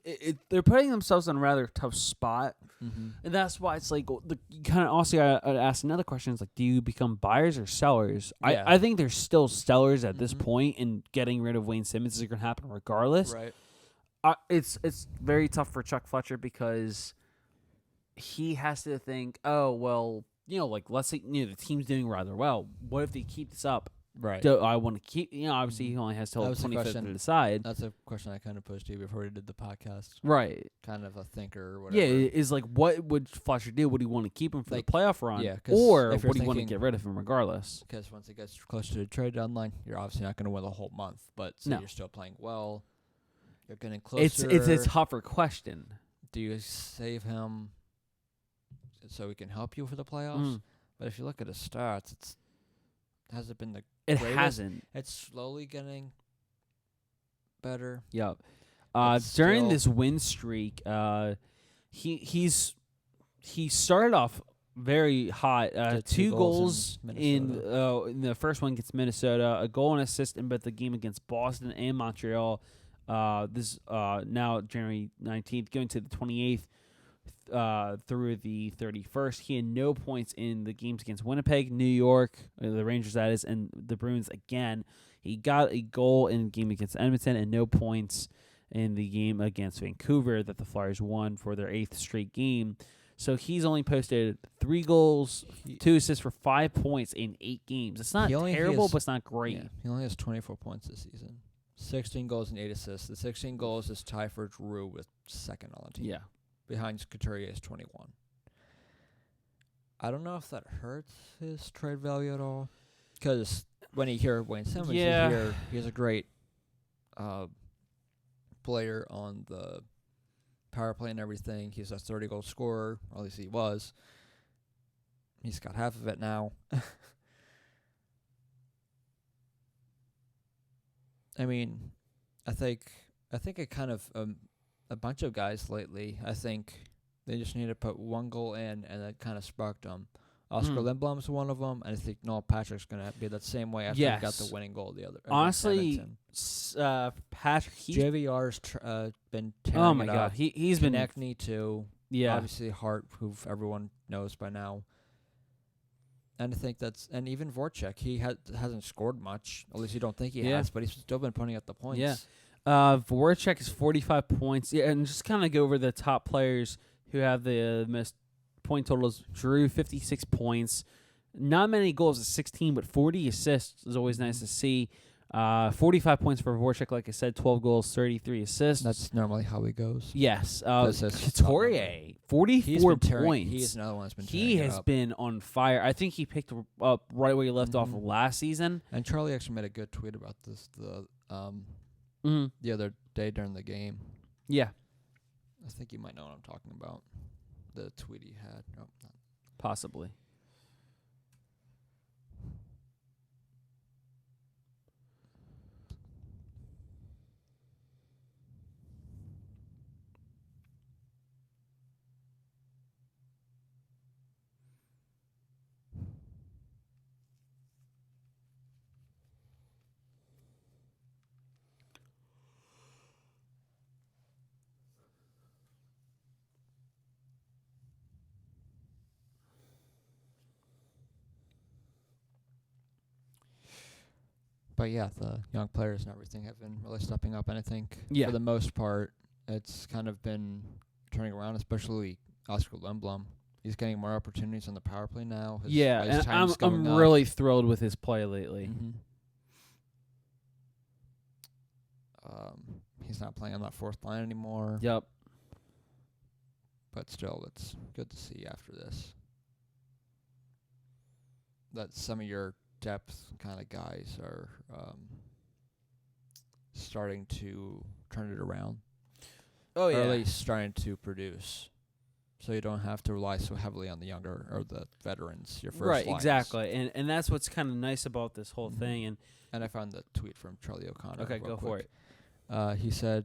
S2: they're putting themselves in a rather tough spot,
S1: and
S2: that's why it's like you kind of also gotta ask another question: is like, do you become buyers or sellers?
S1: Yeah.
S2: I think there's still sellers at this point, and getting rid of Wayne Simmons is going to happen regardless.
S1: Right.
S2: It's very tough for Chuck Fletcher because he has to think, oh well, like let's say the team's doing rather well. What if they keep this up?
S1: Right.
S2: Do I want to keep? Obviously he only has till 25th to decide.
S1: That's a question I kind of posed to you before we did the podcast.
S2: Right.
S1: Kind of a thinker or whatever.
S2: Yeah, is like, what would Fletcher do? Would he want to keep him for the playoff run?
S1: Yeah,
S2: or would he want to get rid of him regardless?
S1: Because once it gets closer to the trade deadline, you're obviously not going to win the whole month. But you're still playing well. You're getting closer.
S2: It's a tougher question.
S1: Do you save him so he can help you for the playoffs? But if you look at his stats, has it been the
S2: It
S1: greatest?
S2: hasn't.
S1: It's slowly getting better.
S2: Yep. During this win streak, he started off very hot. 2 goals in the first one against Minnesota, a goal and assist in both the game against Boston and Montreal. This now January 19th, going to the 28th. Through the 31st. He had no points in the games against Winnipeg, New York, the Rangers that is, and the Bruins again. He got a goal in the game against Edmonton and no points in the game against Vancouver that the Flyers won for their 8th straight game. So he's only posted 3 goals, 2 assists for 5 points in 8 games. It's not terrible, but it's not great.
S1: Yeah, he only has 24 points this season. 16 goals and 8 assists. The 16 goals is tied for Drew with second on the team.
S2: Yeah.
S1: Behind Couturier's 21. I don't know if that hurts his trade value at all. Because when you hear Wayne Simmons, you hear he's a great player on the power play and everything. He's a 30-goal scorer, or at least he was. He's got half of it now. I mean, I think it kind of a bunch of guys lately, I think they just need to put 1 goal in, and that kind of sparked them. Oscar Lindblom's one of them, and I think Noel Patrick's going to be that same way after he got the winning goal the other.
S2: Honestly, Patrick,
S1: JVR's been tearing
S2: oh my
S1: it
S2: god,
S1: up.
S2: he's been
S1: Konechny too.
S2: Yeah,
S1: obviously Hart, who everyone knows by now. And I think and even Voracek, he hasn't scored much. At least you don't think he has, but he's still been putting up the points.
S2: Yeah. Voracek is 45 points. Yeah, and just kind of go over the top players who have the most point totals. Drew, 56 points. Not many goals at 16, but 40 assists is always nice to see. 45 points for Voracek, like I said, 12 goals, 33 assists.
S1: That's normally how he goes.
S2: Yes. Couturier, 44 points.
S1: He is another one that's been
S2: He has been on fire. I think he picked up right where he left off last season.
S1: And Charlie actually made a good tweet about this the other day during the game.
S2: Yeah.
S1: I think you might know what I'm talking about. The tweet he had. No, not.
S2: Possibly.
S1: But yeah, the young players and everything have been really stepping up, and I think
S2: for
S1: the most part, it's kind of been turning around, especially Oscar Lindblom. He's getting more opportunities on the power play now.
S2: And I'm really thrilled with his play lately.
S1: He's not playing on that fourth line anymore.
S2: Yep.
S1: But still, it's good to see after this that some of your depth kind of guys are starting to turn it around.
S2: Oh, yeah.
S1: Or at least starting to produce. So you don't have to rely so heavily on the younger or the veterans, your first lines.
S2: Exactly. And that's what's kind of nice about this whole thing.
S1: And I found the tweet from Charlie O'Connor.
S2: Okay, go for it.
S1: He said,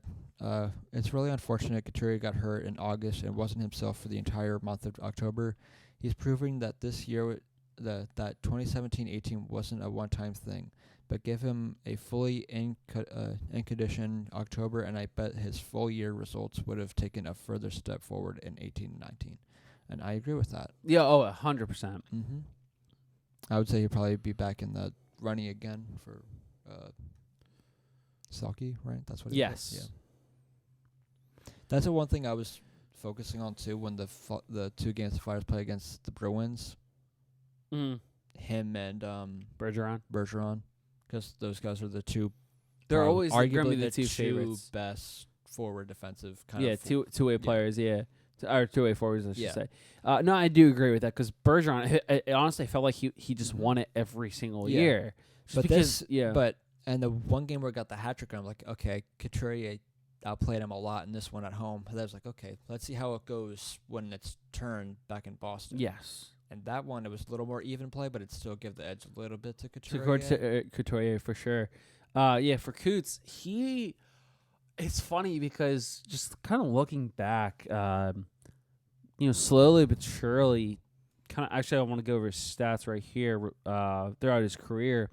S1: it's really unfortunate Couturier got hurt in August and wasn't himself for the entire month of October. He's proving that this year that 2017-18 wasn't a one-time thing, but give him a fully in condition October, and I bet his full year results would have taken a further step forward in 18-19. And I agree with that.
S2: Yeah, 100%.
S1: I would say he'd probably be back in the running again for Selke, right? That's what it is. Yeah. That's the one thing I was focusing on too when the two games the Flyers play against the Bruins. Him and Bergeron, because those guys are the two.
S2: They're always
S1: arguably
S2: the two favorites.
S1: Best forward defensive kind of.
S2: Yeah, two-way players. Yeah, or two-way forwards, I should say. No, I do agree with that because Bergeron. It honestly felt like he just won it every single year.
S1: But and the one game where I got the hat trick, I'm like, okay, Couturier outplayed him a lot in this one at home. But I was like, okay, let's see how it goes when it's turned back in Boston.
S2: Yes.
S1: And that one, it was a little more even play, but it still give the edge a little bit to Couturier.
S2: Couturier for sure. For Coots, it's funny because just kind of looking back, slowly but surely, actually I want to go over his stats right here throughout his career.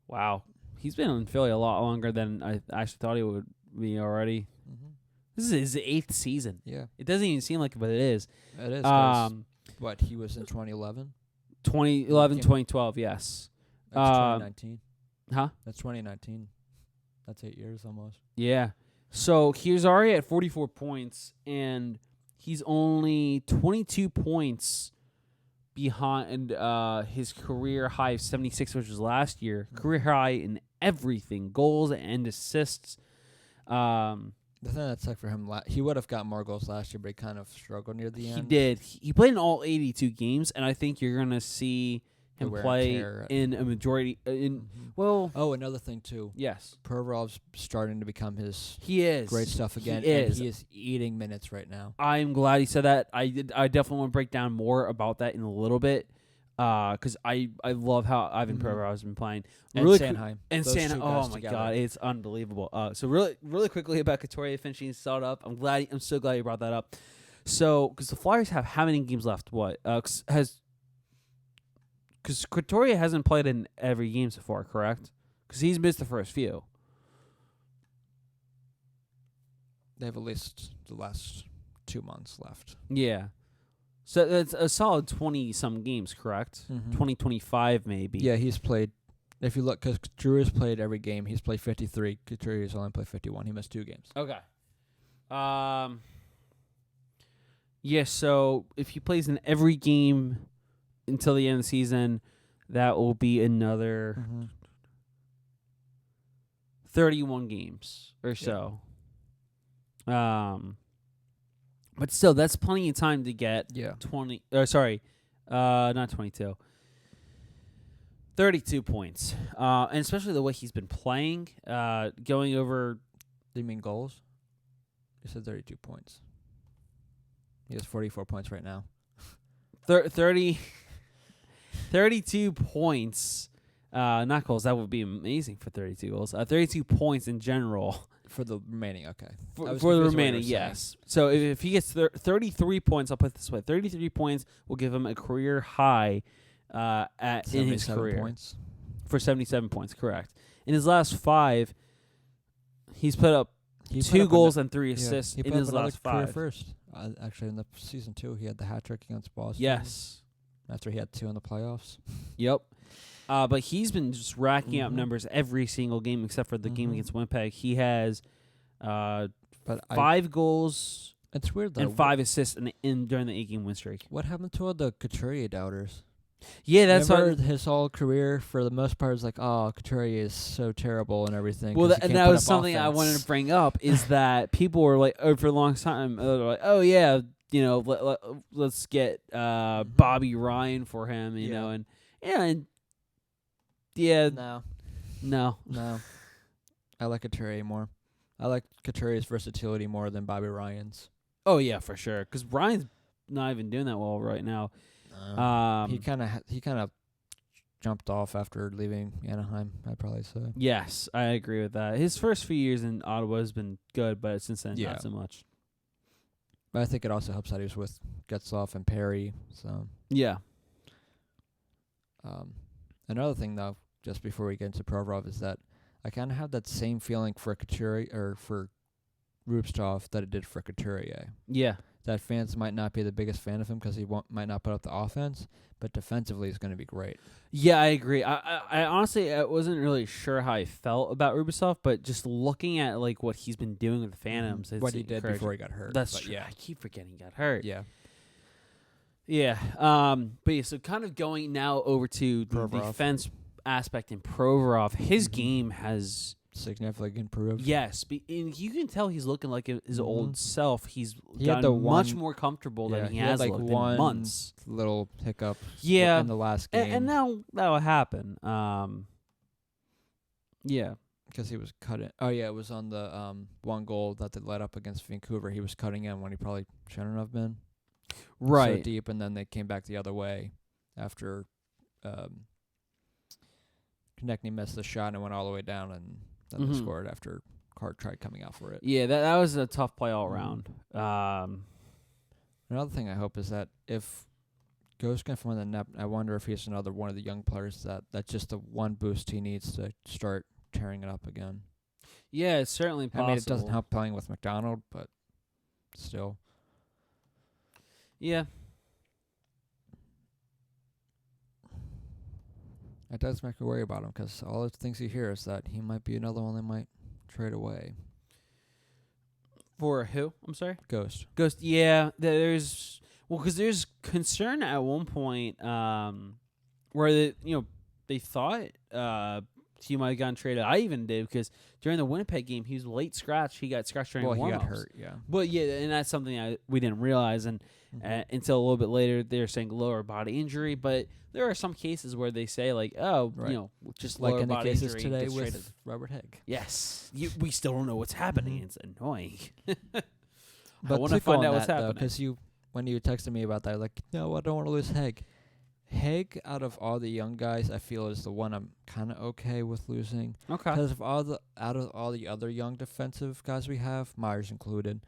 S2: Wow. He's been in Philly a lot longer than I actually thought he would be already. This is his 8th season.
S1: Yeah.
S2: It doesn't even seem like it, but it is.
S1: It is. What, he was in 2011?
S2: 2011, 2012, yes.
S1: That's 2019.
S2: Huh?
S1: That's 2019. That's 8 years almost.
S2: Yeah. So he was already at 44 points, and he's only 22 points behind his career high of 76, which was last year. Career high in everything, goals and assists.
S1: The thing that sucked for him, he would have got more goals last year, but he kind of struggled near the end.
S2: He did. He played in all 82 games, and I think you're going to see him play in a majority.
S1: Another thing, too.
S2: Yes.
S1: Provorov's starting to become his great stuff again.
S2: He is.
S1: And he is eating minutes right now.
S2: I'm glad he said that. I definitely want to break down more about that in a little bit. Because I love how Ivan Provorov has been playing.
S1: And Sanheim.
S2: Oh my God, it's unbelievable. So really quickly about Couturier finishing his start up. I'm so glad you brought that up. So because the Flyers have how many games left? What has Because Couturier hasn't played in every game so far, correct? Because he's missed the first few.
S1: They have at least the last 2 months left.
S2: Yeah. So that's a solid 20-some games, correct? 20-25 maybe.
S1: Yeah, he's played. If you look, because Drew's played every game. He's played 53. Couturier's only played 51. He missed 2 games.
S2: Okay. Yeah, so if he plays in every game until the end of the season, that will be another 31 games or so. But still, that's plenty of time to get 20. Not 22. 32 points. And especially the way he's been playing, going over.
S1: Do you mean goals? You said 32 points. He has 44 points right now.
S2: 32 points. Not goals. That would be amazing for 32 goals. 32 points in general.
S1: For the remaining, okay.
S2: For the remaining, yes. So if he gets 33 points, I'll put it this way. 33 points will give him a career high in his career.
S1: Points.
S2: For 77 points, correct. In his last 5, he's put up 2 goals and 3 assists in his last 5.
S1: Career first. Actually, in the season 2, he had the hat trick against Boston.
S2: Yes.
S1: After he had 2 in the playoffs.
S2: Yep. But he's been just racking up numbers every single game except for the game against Winnipeg. He has 5 goals.
S1: It's weird though.
S2: And 5 assists during the 8-game win streak.
S1: What happened to all the Couturier doubters?
S2: Yeah, that's
S1: what his whole career for the most part is like, oh, Couturier is so terrible and everything.
S2: Well, and that was something I wanted to bring up is that people were like, for a long time, they were like, oh yeah, let's get Bobby Ryan for him, you know, and no.
S1: I like Couturier more. I like Couturier's versatility more than Bobby Ryan's.
S2: Oh yeah, for sure. Because Ryan's not even doing that well right now.
S1: He kind of jumped off after leaving Anaheim, I'd probably say.
S2: Yes, I agree with that. His first few years in Ottawa has been good, but since then, not so much.
S1: But I think it also helps that he was with Getzlaf and Perry. So
S2: yeah.
S1: Another thing, though, just before we get into Provorov, is that I kind of have that same feeling for Couturier or for Rubtsov that it did for Couturier.
S2: Yeah.
S1: That fans might not be the biggest fan of him because he might not put up the offense, but defensively he's going to be great.
S2: Yeah, I agree. I honestly I wasn't really sure how I felt about Rubtsov, but just looking at like what he's been doing with the Phantoms,
S1: what he did before he got hurt.
S2: That's true. Yeah, I keep forgetting he got hurt.
S1: Yeah.
S2: Yeah. But yeah, so kind of going now over to the defense aspect in Provorov, his game has
S1: significantly improved.
S2: Yes, and you can tell he's looking like his old self. He gotten much more comfortable than he has looked in months.
S1: Little hiccup
S2: in
S1: the last game.
S2: And now that will happen. Yeah.
S1: Because he was cutting. Oh, yeah, it was on the one goal that they let up against Vancouver. He was cutting in when he probably shouldn't have been.
S2: Right.
S1: So deep, and then they came back the other way after Konechny missed the shot and went all the way down, and then they scored after Hart tried coming out for it.
S2: Yeah, that was a tough play all around.
S1: Another thing I hope is that if Ghost can find the net, I wonder if he's another one of the young players that's just the one boost he needs to start tearing it up again.
S2: Yeah, it's certainly possible.
S1: I mean, it doesn't help playing with McDonald, but still.
S2: Yeah.
S1: It does make me worry about him because all the things you hear is that he might be another one they might trade away.
S2: For who? I'm sorry?
S1: Ghost.
S2: Yeah, because there's concern at one point where they thought he might have gotten traded. I even did because during the Winnipeg game he was late scratch. He got scratched during warm-ups.
S1: He got hurt. Yeah.
S2: But yeah, and that's something we didn't realize, and until a little bit later they're saying lower body injury. But there are some cases where they say like, just
S1: like
S2: lower
S1: in the
S2: body
S1: cases
S2: injury
S1: today
S2: gets
S1: with
S2: traded.
S1: Robert Higg.
S2: Yes, we still don't know what's happening. It's annoying.
S1: But
S2: I want to find out what's happening.
S1: Because when you texted me about that, like, no, I don't want to lose Higg. Higg, out of all the young guys, I feel is the one I'm kind of okay with losing.
S2: Okay.
S1: Because out of all the other young defensive guys we have, Myers included,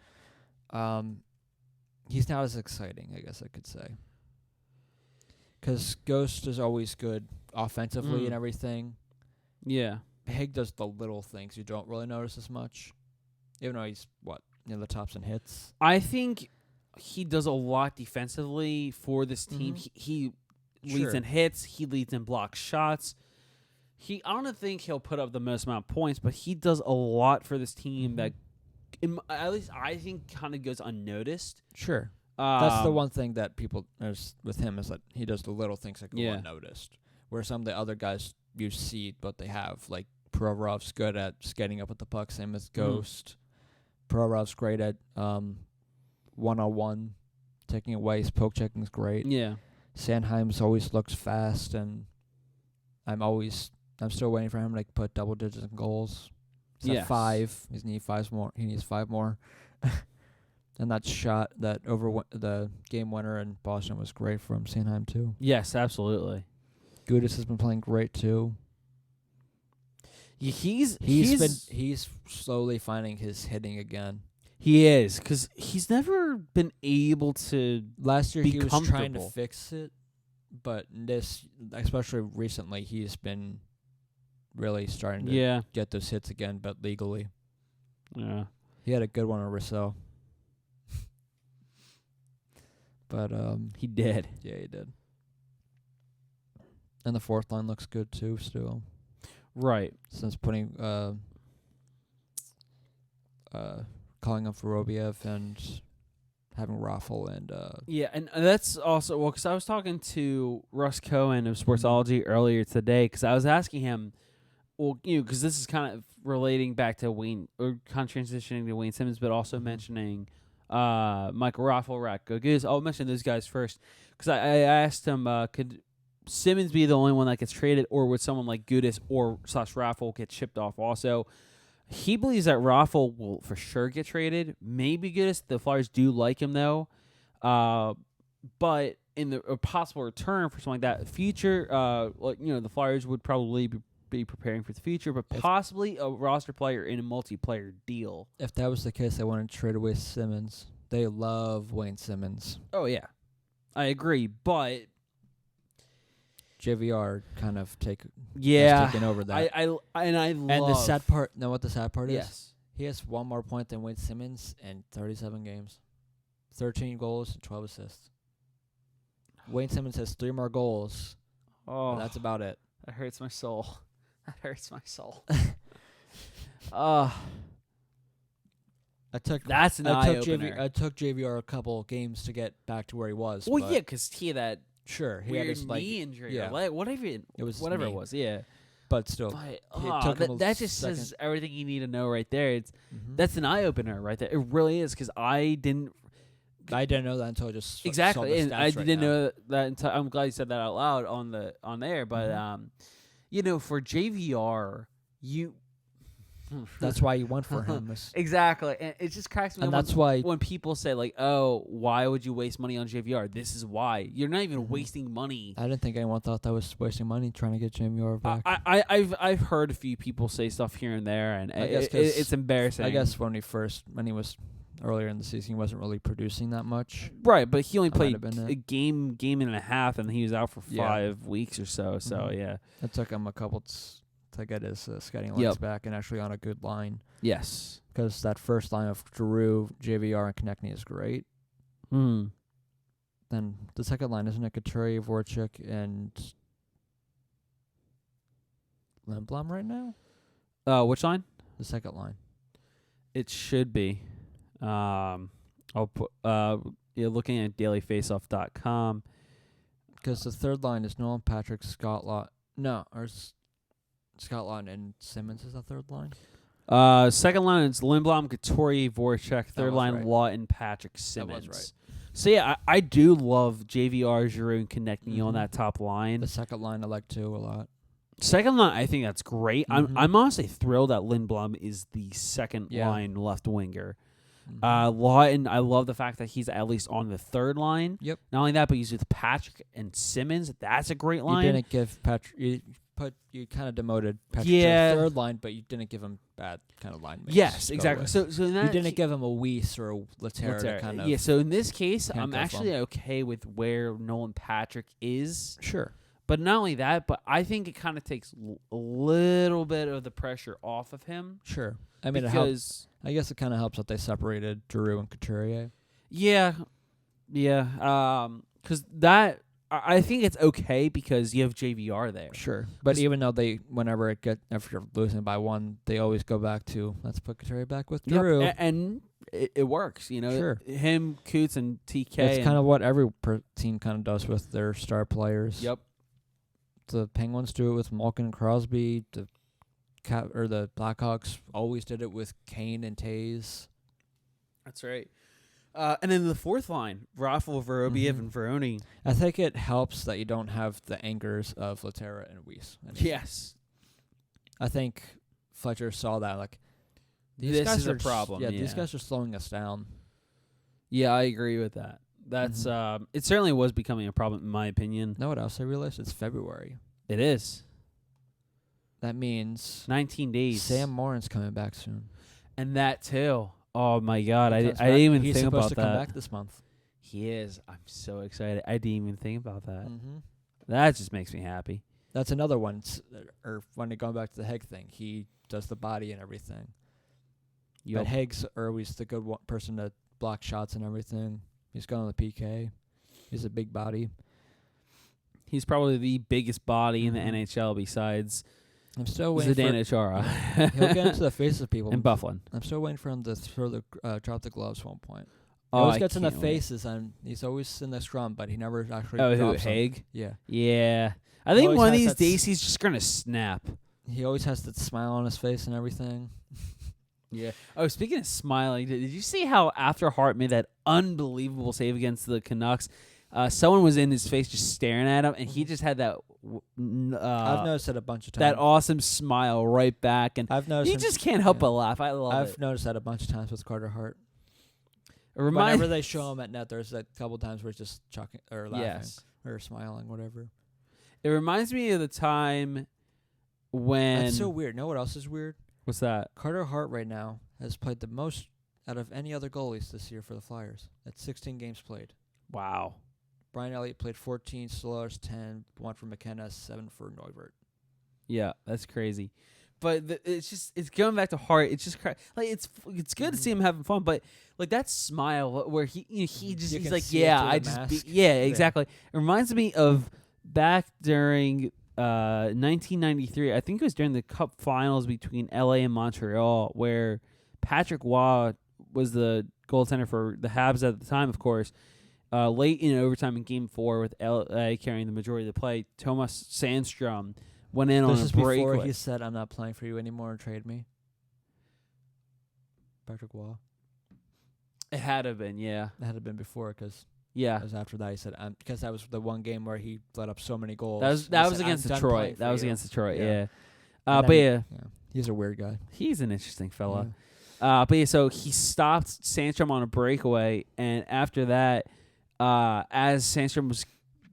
S1: he's not as exciting, I guess I could say. Because Ghost is always good offensively and everything.
S2: Yeah.
S1: Haig does the little things you don't really notice as much. Even though he's, near the tops in hits.
S2: I think he does a lot defensively for this team. He leads in hits. He leads in block shots. I don't think he'll put up the most amount of points, but he does a lot for this team that, at least I think, kind of goes unnoticed.
S1: Sure. That's the one thing that people notice with him is that he does the little things that go unnoticed. Where some of the other guys, you see what they have. Like, Provorov's good at skating up with the puck, same as Ghost. Provorov's great at one-on-one, taking away. His poke checking's great.
S2: Yeah.
S1: Sanheim's always looks fast, and I'm still waiting for him to put double digits in goals. He's at 5. He needs 5 more. He needs 5 more. And that shot that over the game winner in Boston was great from Sanheim too.
S2: Yes, absolutely.
S1: Gudis has been playing great too.
S2: He's
S1: slowly finding his hitting again.
S2: He is, because he's never been able to.
S1: Last year he was trying to
S2: comfortable.
S1: fix it, but especially recently, he's been really starting to get those hits again, but legally.
S2: Yeah.
S1: He had a good one on Rousseau. But
S2: he did.
S1: Yeah, he did. And the fourth line looks good too still.
S2: Right.
S1: Since putting calling up for Robiev and having Raffle and
S2: yeah, and that's also because I was talking to Russ Cohen of Sportsology earlier today, because I was asking him, well, because this is kind of relating back to Wayne, or kind of transitioning to Wayne Simmons, but also mentioning Michael Raffle, Ratko Gudis. I'll mention those guys first, because I asked him, could Simmons be the only one that gets traded, or would someone like Gudis or / Raffle get shipped off also? He believes that Raffle will for sure get traded. Maybe Gudis. The Flyers do like him though, but in a possible return for something like that, future, the Flyers would probably be preparing for the future, but possibly a roster player in a multiplayer deal.
S1: If that was the case, I want to trade away Simmons. They love Wayne Simmons.
S2: Oh yeah, I agree, but
S1: JVR kind of taking over that.
S2: I love.
S1: And the sad part, know what the sad part is?
S2: Yes.
S1: He has one more point than Wayne Simmons in 37 games. 13 goals and 12 assists. Wayne Simmons has 3 more goals.
S2: Oh,
S1: that's about it.
S2: That hurts my soul. That hurts my soul. That's an eye-opener.
S1: I took JVR a couple games to get back to where he was.
S2: Well, yeah, because he had that
S1: he had his
S2: knee injury.
S1: Yeah.
S2: Whatever it was, yeah.
S1: But still,
S2: that just says everything you need to know right there. That's an eye-opener right there. It really is, because I didn't know that until I just saw the stats I didn't know that until I'm glad you said that out loud on air. But for JVR,
S1: that's why you went for him.
S2: Exactly, and it just cracks me up.
S1: And that's why
S2: when people say like, "Oh, why would you waste money on JVR?" This is why. You're not even wasting money.
S1: I didn't think anyone thought that was wasting money trying to get JVR back.
S2: I've heard a few people say stuff here and there, and it's embarrassing.
S1: I guess when he was earlier in the season, he wasn't really producing that much.
S2: Right, but he only played a game and a half, and he was out for 5 weeks or so. So yeah,
S1: it took him a couple to get his skating legs back and actually on a good line.
S2: Yes,
S1: because that first line of Giroux, JVR, and Konechny is great. Then the second line, isn't it Couturier, Voracek, and Lindblom right now?
S2: Which line?
S1: The second line.
S2: It should be. I'll put. You're looking at dailyfaceoff.com.
S1: Because the third line is Nolan Patrick, Scott Laughton and Simmons is the third line.
S2: Second line is Lindblom, Couturier, Voracek. Third line,
S1: right.
S2: Laughton, Patrick, Simmons.
S1: That was right.
S2: So yeah, I do love JVR, Giroux, and Konechny on that top line.
S1: The second line I like too a lot.
S2: Second line, I think that's great. I'm honestly thrilled that Lindblom is the second line left winger. Laughton, I love the fact that he's at least on the third line.
S1: Yep.
S2: Not only that, but he's with Patrick and Simmons. That's a great line.
S1: You didn't give Patrick. you kind of demoted Patrick
S2: Yeah.
S1: to third line, but you didn't give him bad kind of line mates.
S2: Yes,
S1: to go
S2: exactly.
S1: with.
S2: So in that
S1: you didn't give him a Weiss or a Laterra to kind of
S2: So in this case, I'm
S1: handcuff
S2: actually
S1: him.
S2: okay with where Nolan Patrick is.
S1: Sure.
S2: But not only that, but I think it kind of takes a little bit of the pressure off of him.
S1: Sure. I mean,
S2: because
S1: I guess it kind of helps that they separated Giroux and Couturier.
S2: Yeah. Because that I think it's okay because you have JVR there.
S1: Sure. But even though if you're losing by one, they always go back to let's put Couturier back with Giroux.
S2: And it works, you know.
S1: Sure.
S2: Him, Coots, and TK.
S1: It's kind of what every team kind of does with their star players.
S2: Yep.
S1: The Penguins do it with Malkin and Crosby. The Blackhawks always did it with Kane and Taves.
S2: That's right. And then the fourth line, Raffle, Vorobiev, and Veroni.
S1: I think it helps that you don't have the anchors of Laterra and Weiss.
S2: Yes.
S1: I think Fletcher saw that, like,
S2: this is a problem.
S1: Yeah, these guys are slowing us down.
S2: Yeah, I agree with that. That's it certainly was becoming a problem in my opinion.
S1: Know what else I realized? It's February.
S2: It is.
S1: That means
S2: 19 days.
S1: Sam Morin's coming back soon.
S2: And that too. Oh my God, I didn't even think about that.
S1: He's supposed to come back this month.
S2: He is. I'm so excited. I didn't even think about that.
S1: Mm-hmm.
S2: That just makes me happy.
S1: That's another one. Or when going back to the Haig thing, he does the body and everything. Yep. But Haig's always the good person to block shots and everything. He's going on the PK. He's a big body.
S2: He's probably the biggest body in the NHL besides
S1: I'm still waiting
S2: Zdeno Chara.
S1: He'll get into the face of people.
S2: And Bufflin.
S1: I'm still waiting for him to drop the gloves one point. He
S2: Oh,
S1: always gets in the faces, and he's always in the scrum, but he never actually drops them.
S2: Haig?
S1: Yeah.
S2: Yeah. I think one of these days he's just going to snap.
S1: He always has that smile on his face and everything.
S2: Yeah. Oh, speaking of smiling, did you see how after Hart made that unbelievable save against the Canucks, someone was in his face just staring at him, and he just had that
S1: I've noticed it a bunch of times.
S2: That awesome smile right back, and
S1: I've noticed
S2: you just can't help but laugh. I love it.
S1: I've noticed that a bunch of times with Carter Hart.
S2: Whenever
S1: Whenever they show him at net, there's a couple times where he's just chucking or laughing or smiling, whatever.
S2: It reminds me of the time when...
S1: That's so weird. Know what else is weird?
S2: What's that?
S1: Carter Hart right now has played the most out of any other goalies this year for the Flyers. That's 16 games played.
S2: Wow.
S1: Brian Elliott played 14, Stolarz 10, 1 for McKenna, 7 for Neuvert.
S2: Yeah, that's crazy. But it's going back to Hart. It's just like it's good to see him having fun, but like that smile where he's like, yeah, I just exactly. It reminds me of back during 1993. I think it was during the Cup Finals between LA and Montreal, where Patrick Waugh was the goaltender for the Habs at the time, of course. Late in overtime in Game 4 with LA carrying the majority of the play, Thomas Sandstrom went in on a break.
S1: This is before he said, I'm not playing for you anymore and trade me. Patrick Waugh.
S2: It had to have been, yeah.
S1: It had to have been before because
S2: it
S1: was after that he said, because that was the one game where he let up so many goals.
S2: That was against Detroit. That was against Detroit, yeah. But
S1: yeah. He's a weird guy.
S2: He's an interesting fella.
S1: Yeah.
S2: But yeah, so he stopped Sandstrom on a breakaway, and after that, as Sandstrom was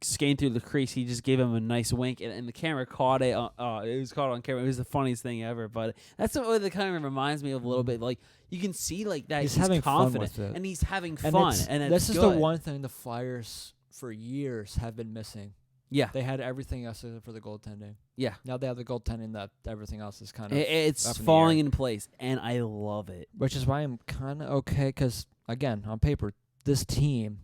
S2: skating through the crease, he just gave him a nice wink, and the camera caught it. It was caught on camera. It was the funniest thing ever. But that's what it kind of reminds me of a little bit. Like you can see like that he's
S1: having
S2: confident
S1: fun with it.
S2: and he's having fun. And
S1: this is
S2: good.
S1: the one thing the Flyers for years have been missing.
S2: Yeah,
S1: they had everything else except for the goaltending.
S2: Yeah,
S1: now they have the goaltending that everything else is kind of
S2: it's falling in place, and I love it.
S1: Which is why I'm kind of okay because again, on paper, this team.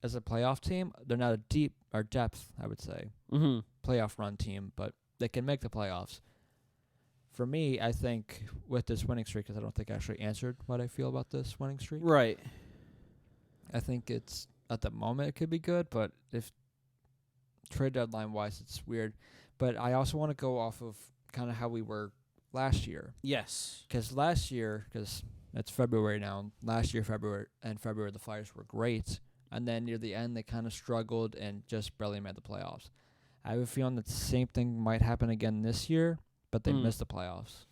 S1: As a playoff team, they're not a deep or depth, I would say, playoff run team, but they can make the playoffs. For me, I think with this winning streak, because I don't think I actually answered what I feel about this winning streak.
S2: Right.
S1: I think it's, at the moment, it could be good, but if trade deadline-wise, it's weird. But I also want to go off of kind of how we were last year.
S2: Yes.
S1: Because last year, because it's February now, last year, February, the Flyers were great. And then near the end, they kind of struggled and just barely made the playoffs. I have a feeling that the same thing might happen again this year, but they missed the playoffs.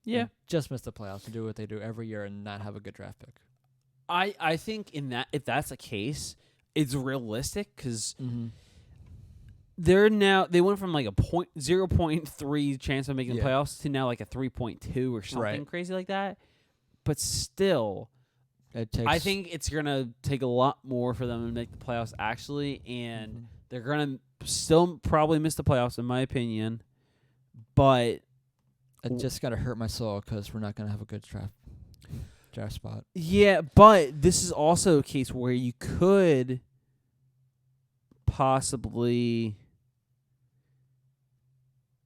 S2: Yeah.
S1: And just missed the playoffs and do what they do every year and not have a good draft pick.
S2: I think if that's the case, it's realistic because They went from like a 0.3 chance of making the playoffs to now like a 3.2 or something crazy like that. But still, I think it's gonna take a lot more for them to make the playoffs actually, and they're gonna still probably miss the playoffs in my opinion. But
S1: it just gotta hurt my soul because we're not gonna have a good draft spot.
S2: Yeah, but this is also a case where you could possibly.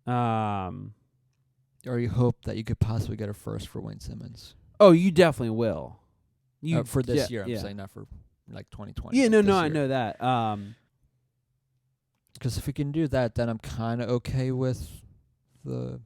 S1: Or you hope that you could possibly get a first for Wayne Simmons.
S2: Oh, you definitely will.
S1: For this year, I'm saying, not for like 2020.
S2: Yeah, no, I know that.
S1: Because if we can do that, then I'm kind of okay with the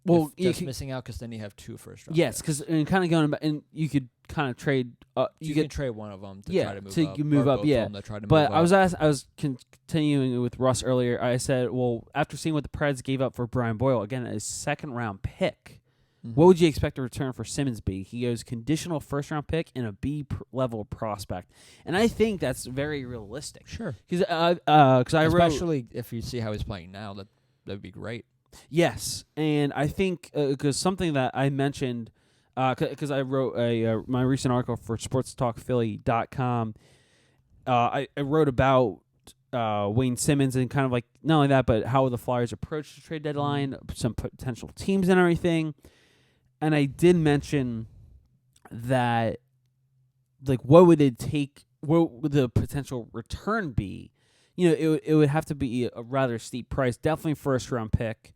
S1: missing out, because then you have 2 first round.
S2: Yes, because kind of going back, and you could kind of trade.
S1: You can trade one of them to try to move up.
S2: To move up, yeah. But I was continuing with Russ earlier. I said, well, after seeing what the Preds gave up for Brian Boyle, again, a 2nd round pick, what would you expect a return for Simmons be? He goes conditional 1st round pick and a B level prospect, and I think that's very realistic.
S1: Sure,
S2: because
S1: especially if you see how he's playing now, that'd be great.
S2: Yes, and I think because something that I mentioned. Because I wrote my recent article for sportstalkphilly.com, I wrote about Wayne Simmons and kind of like not only that, but how the Flyers approach the trade deadline, some potential teams and everything. And I did mention that, like, what would it take? What would the potential return be? It would have to be a rather steep price, definitely 1st round pick,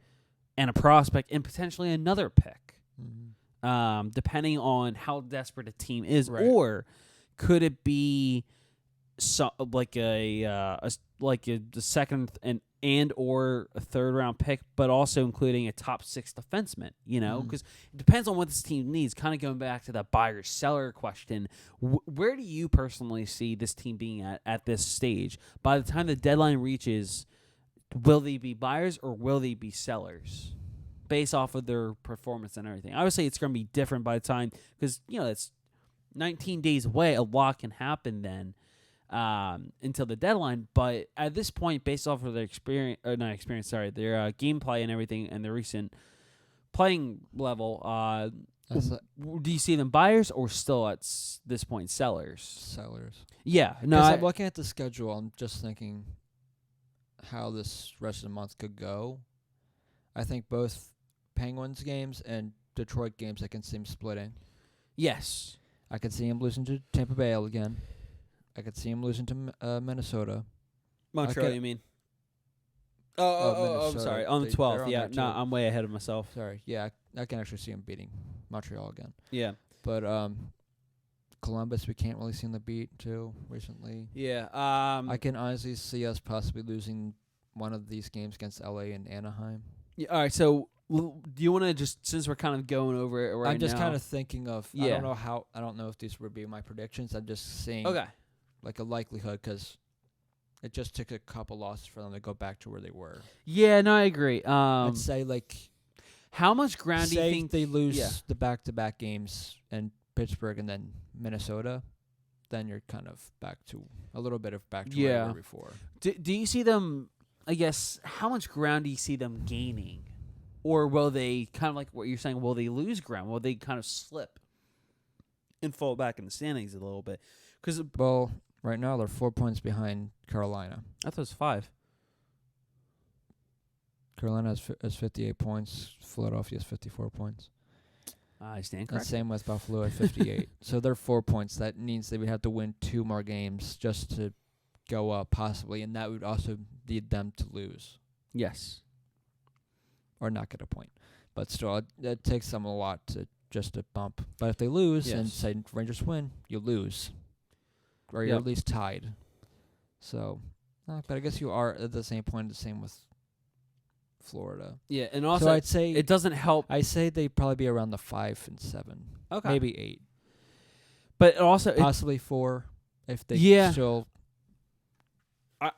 S2: and a prospect, and potentially another pick. Depending on how desperate a team is, or could it be like a 2nd and or a 3rd round pick, but also including a top 6 defenseman? Because it depends on what this team needs. Kind of going back to that buyer seller question, where do you personally see this team being at this stage by the time the deadline reaches? Will they be buyers or will they be sellers? Based off of their performance and everything. I would say it's going to be different by the time, because, it's 19 days away. A lot can happen then until the deadline. But at this point, based off of their their gameplay and everything and their recent playing level, do you see them buyers or still at this point sellers?
S1: Sellers.
S2: Yeah. No,
S1: I'm looking at the schedule. I'm just thinking how this rest of the month could go. I think both Penguins games and Detroit games, I can see him splitting.
S2: Yes.
S1: I could see him losing to Tampa Bay again. I could see him losing to Minnesota.
S2: Montreal, you mean? Oh, I'm sorry. On the 12th, yeah. No, I'm way ahead of myself.
S1: Sorry. Yeah, I can actually see him beating Montreal again.
S2: Yeah.
S1: But Columbus, we can't really see them beat, too, recently.
S2: Yeah.
S1: I can honestly see us possibly losing one of these games against LA and Anaheim.
S2: Yeah, all right, so do you want to just, since we're kind of going over it right now.
S1: I'm just kind of thinking of, I don't know if these would be my predictions. I'm just seeing like a likelihood, because it just took a couple losses for them to go back to where they were.
S2: Yeah, no, I agree.
S1: I'd say, like,
S2: how much ground do you think
S1: they lose the back-to-back games in Pittsburgh and then Minnesota, then you're kind of back to a little bit of back to where they were before.
S2: Do you see them, I guess, how much ground do you see them gaining? Or will they, kind of like what you're saying, will they lose ground? Will they kind of slip and fall back in the standings a little bit?
S1: Well, right now they're 4 points behind Carolina.
S2: I thought it was 5.
S1: Carolina has 58 points. Philadelphia has 54 points.
S2: I stand corrected.
S1: And same with Buffalo at 58. So they're 4 points. That means they would have to win 2 more games just to go up, possibly, and that would also lead them to lose.
S2: Yes.
S1: Or not get a point. But still, it takes them a lot to bump. But if they lose and say Rangers win, you lose. Or you're at least tied. So, but I guess you are at the same point, the same with Florida.
S2: Yeah, and also,
S1: so I'd say
S2: it doesn't help.
S1: I say they'd probably be around the 5 and 7.
S2: Okay.
S1: Maybe 8.
S2: But also,
S1: possibly 4 if they still.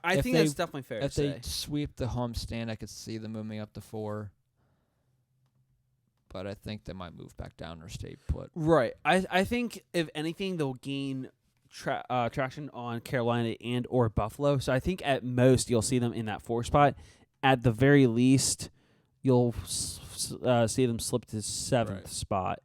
S2: I think that's definitely fair to say.
S1: If they sweep the homestand, I could see them moving up to 4. But I think they might move back down or stay put.
S2: Right. I think, if anything, they'll gain traction on Carolina and or Buffalo. So I think at most you'll see them in that 4 spot. At the very least, you'll see them slip to 7th spot.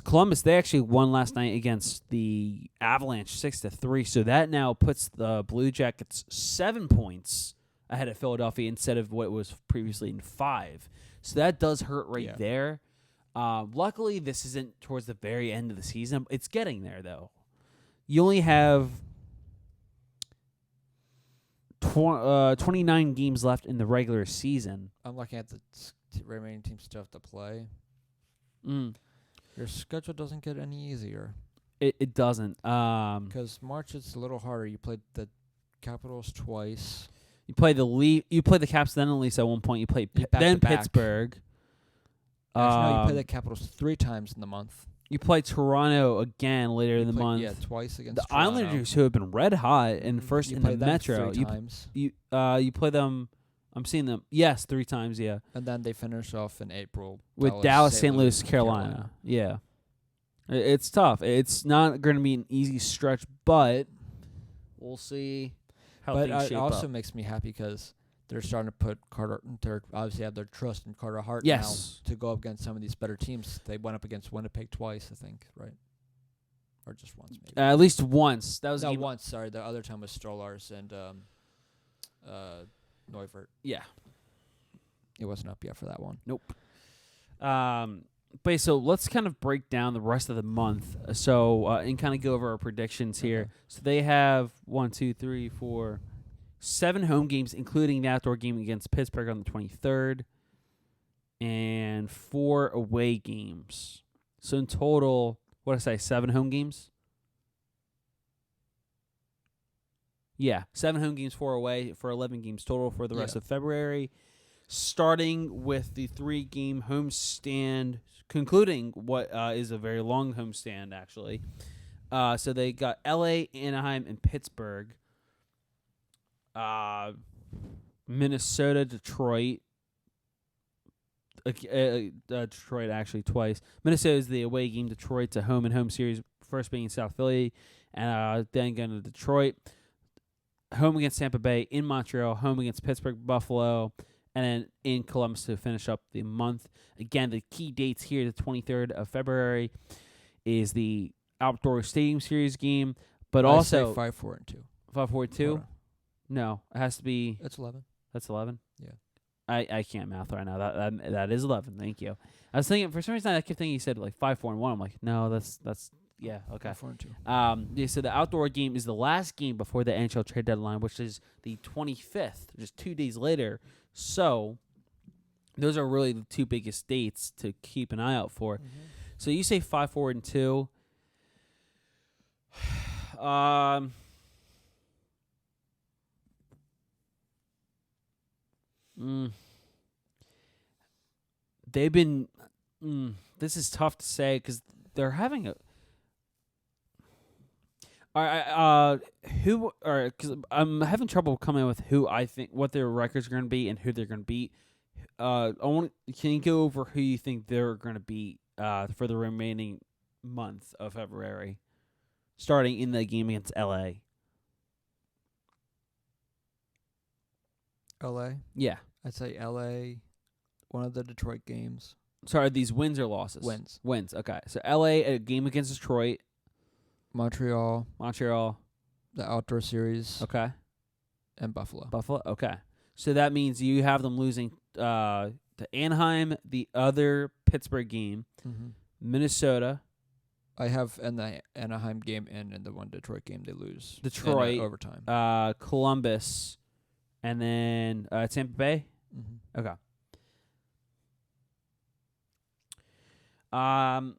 S2: Columbus, they actually won last night against the Avalanche 6-3. So that now puts the Blue Jackets 7 points ahead of Philadelphia instead of what was previously in 5. So that does hurt there. Luckily, this isn't towards the very end of the season. It's getting there, though. You only have 29 games left in the regular season.
S1: I'm looking at the remaining teams still have to play. Your schedule doesn't get any easier.
S2: It doesn't.
S1: Because March it's a little harder. You played the Capitals twice.
S2: You play the Caps then at least at one point. You play then Pittsburgh.
S1: Actually, no, you play the Capitals 3 times in the month.
S2: You play Toronto again later in the month.
S1: Yeah, twice against
S2: the
S1: Toronto.
S2: Islanders, who have been red hot and first in the Metro.
S1: 3 times.
S2: You play them. I'm seeing them. Yes, 3 times. Yeah.
S1: And then they finish off in April
S2: with Dallas, St. Louis, Carolina. Yeah. It's tough. It's not going to be an easy stretch, but we'll see how things shape up.
S1: But it also makes me happy because they're starting to put they obviously have their trust in Carter Hart now to go up against some of these better teams. They went up against Winnipeg twice, I think, right? Or just once, maybe.
S2: At least once. That was
S1: once. Sorry, the other time was Stolarz and Neuvert.
S2: Yeah,
S1: it wasn't up yet for that one.
S2: Nope. But so let's kind of break down the rest of the month. So and kind of go over our predictions here. So they have 7 home games, including the outdoor game against Pittsburgh on the 23rd, and 4 away games. So in total, what did I say, 7 home games? Yeah, 7 home games, 4 away, for 11 games total for the rest of February, starting with the 3-game homestand, concluding what is a very long homestand, actually. So they got L.A., Anaheim, and Pittsburgh. Minnesota, Detroit. Detroit actually twice. Minnesota is the away game. Detroit's a home series, first being in South Philly, and then going to Detroit. Home against Tampa Bay, in Montreal, home against Pittsburgh, Buffalo, and then in Columbus to finish up the month. Again, the key dates here, the 23rd of February, is the Outdoor Stadium Series game, but also
S1: 5-4-2.
S2: 5-4-2? No, it has to be.
S1: That's 11.
S2: That's 11?
S1: Yeah.
S2: I can't math right now. That is 11. Thank you. I was thinking, for some reason, I kept thinking you said like 5-4-1. I'm like, no, that's yeah, okay.
S1: 5-4-2.
S2: So the outdoor game is the last game before the NHL trade deadline, which is the 25th, just 2 days later. So those are really the 2 biggest dates to keep an eye out for. Mm-hmm. So you say 5-4-2. They've been. This is tough to say because they're having a. Because I'm having trouble coming up with who I think what their records are going to be and who they're going to beat. Can you go over who you think they're going to beat for the remaining month of February, starting in the game against LA?
S1: LA?
S2: Yeah.
S1: I'd say LA, one of the Detroit games.
S2: Sorry, are these wins or losses? Wins, okay. So LA, a game against Detroit.
S1: Montreal.
S2: The
S1: outdoor series.
S2: Okay.
S1: And Buffalo.
S2: Okay. So that means you have them losing to Anaheim, the other Pittsburgh game, Minnesota.
S1: I have in the Anaheim game and in the one Detroit game they lose.
S2: Detroit.
S1: In overtime.
S2: Columbus. And then Tampa Bay?
S1: Mm-hmm.
S2: Okay. I'm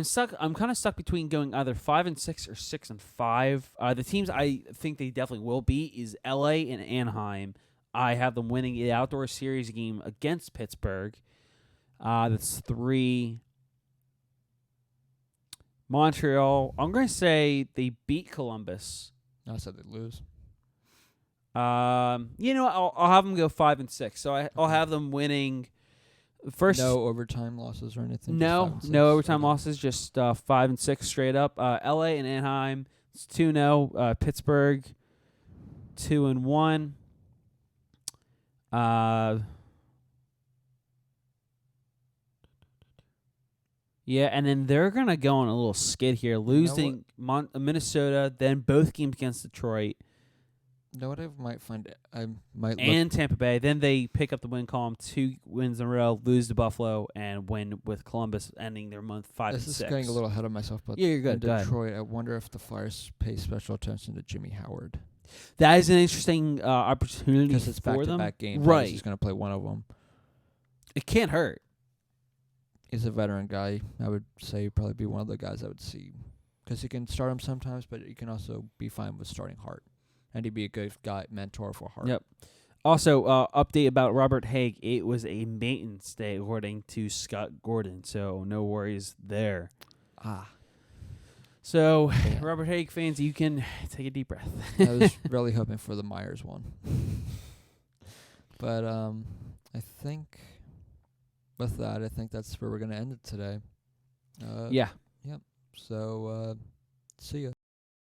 S2: stuck. I'm kind of stuck between going either 5-6 or 6-5. The teams I think they definitely will beat is LA and Anaheim. I have them winning the outdoor series game against Pittsburgh. That's 3. Montreal. I'm going to say they beat Columbus.
S1: I said they lose.
S2: I'll have them go 5-6. So I'll have them winning First,
S1: no overtime losses or anything.
S2: no overtime losses. Just 5-6 straight up. L.A. and Anaheim, it's 2-0. Pittsburgh, 2-1. Yeah, and then they're gonna go on a little skid here, losing Minnesota, then both games against Detroit.
S1: You know what I might find? I might
S2: and Tampa Bay. Then they pick up the win column, 2 wins in a row, lose to Buffalo, and win with Columbus, ending their month 5-6.
S1: This is getting a little ahead of myself, but
S2: yeah, you're good.
S1: in Detroit, I wonder if the Flyers pay special attention to Jimmy Howard.
S2: That is an interesting opportunity
S1: because it's
S2: for them.
S1: back-to-back games.
S2: Right,
S1: He's going to play one of them.
S2: It can't hurt.
S1: He's a veteran guy. I would say he'd probably be one of the guys I would see, because you can start him sometimes, but you can also be fine with starting Hart. And he'd be a good guy, mentor for Hart.
S2: Yep. Also, update about Robert Haig. It was a maintenance day, according to Scott Gordon, so no worries there. So, Robert Haig fans, you can take a deep breath.
S1: I was really hoping for the Myers one. But I think with that, I think that's where we're going to end it today.
S2: Yeah.
S1: Yep. So, see ya.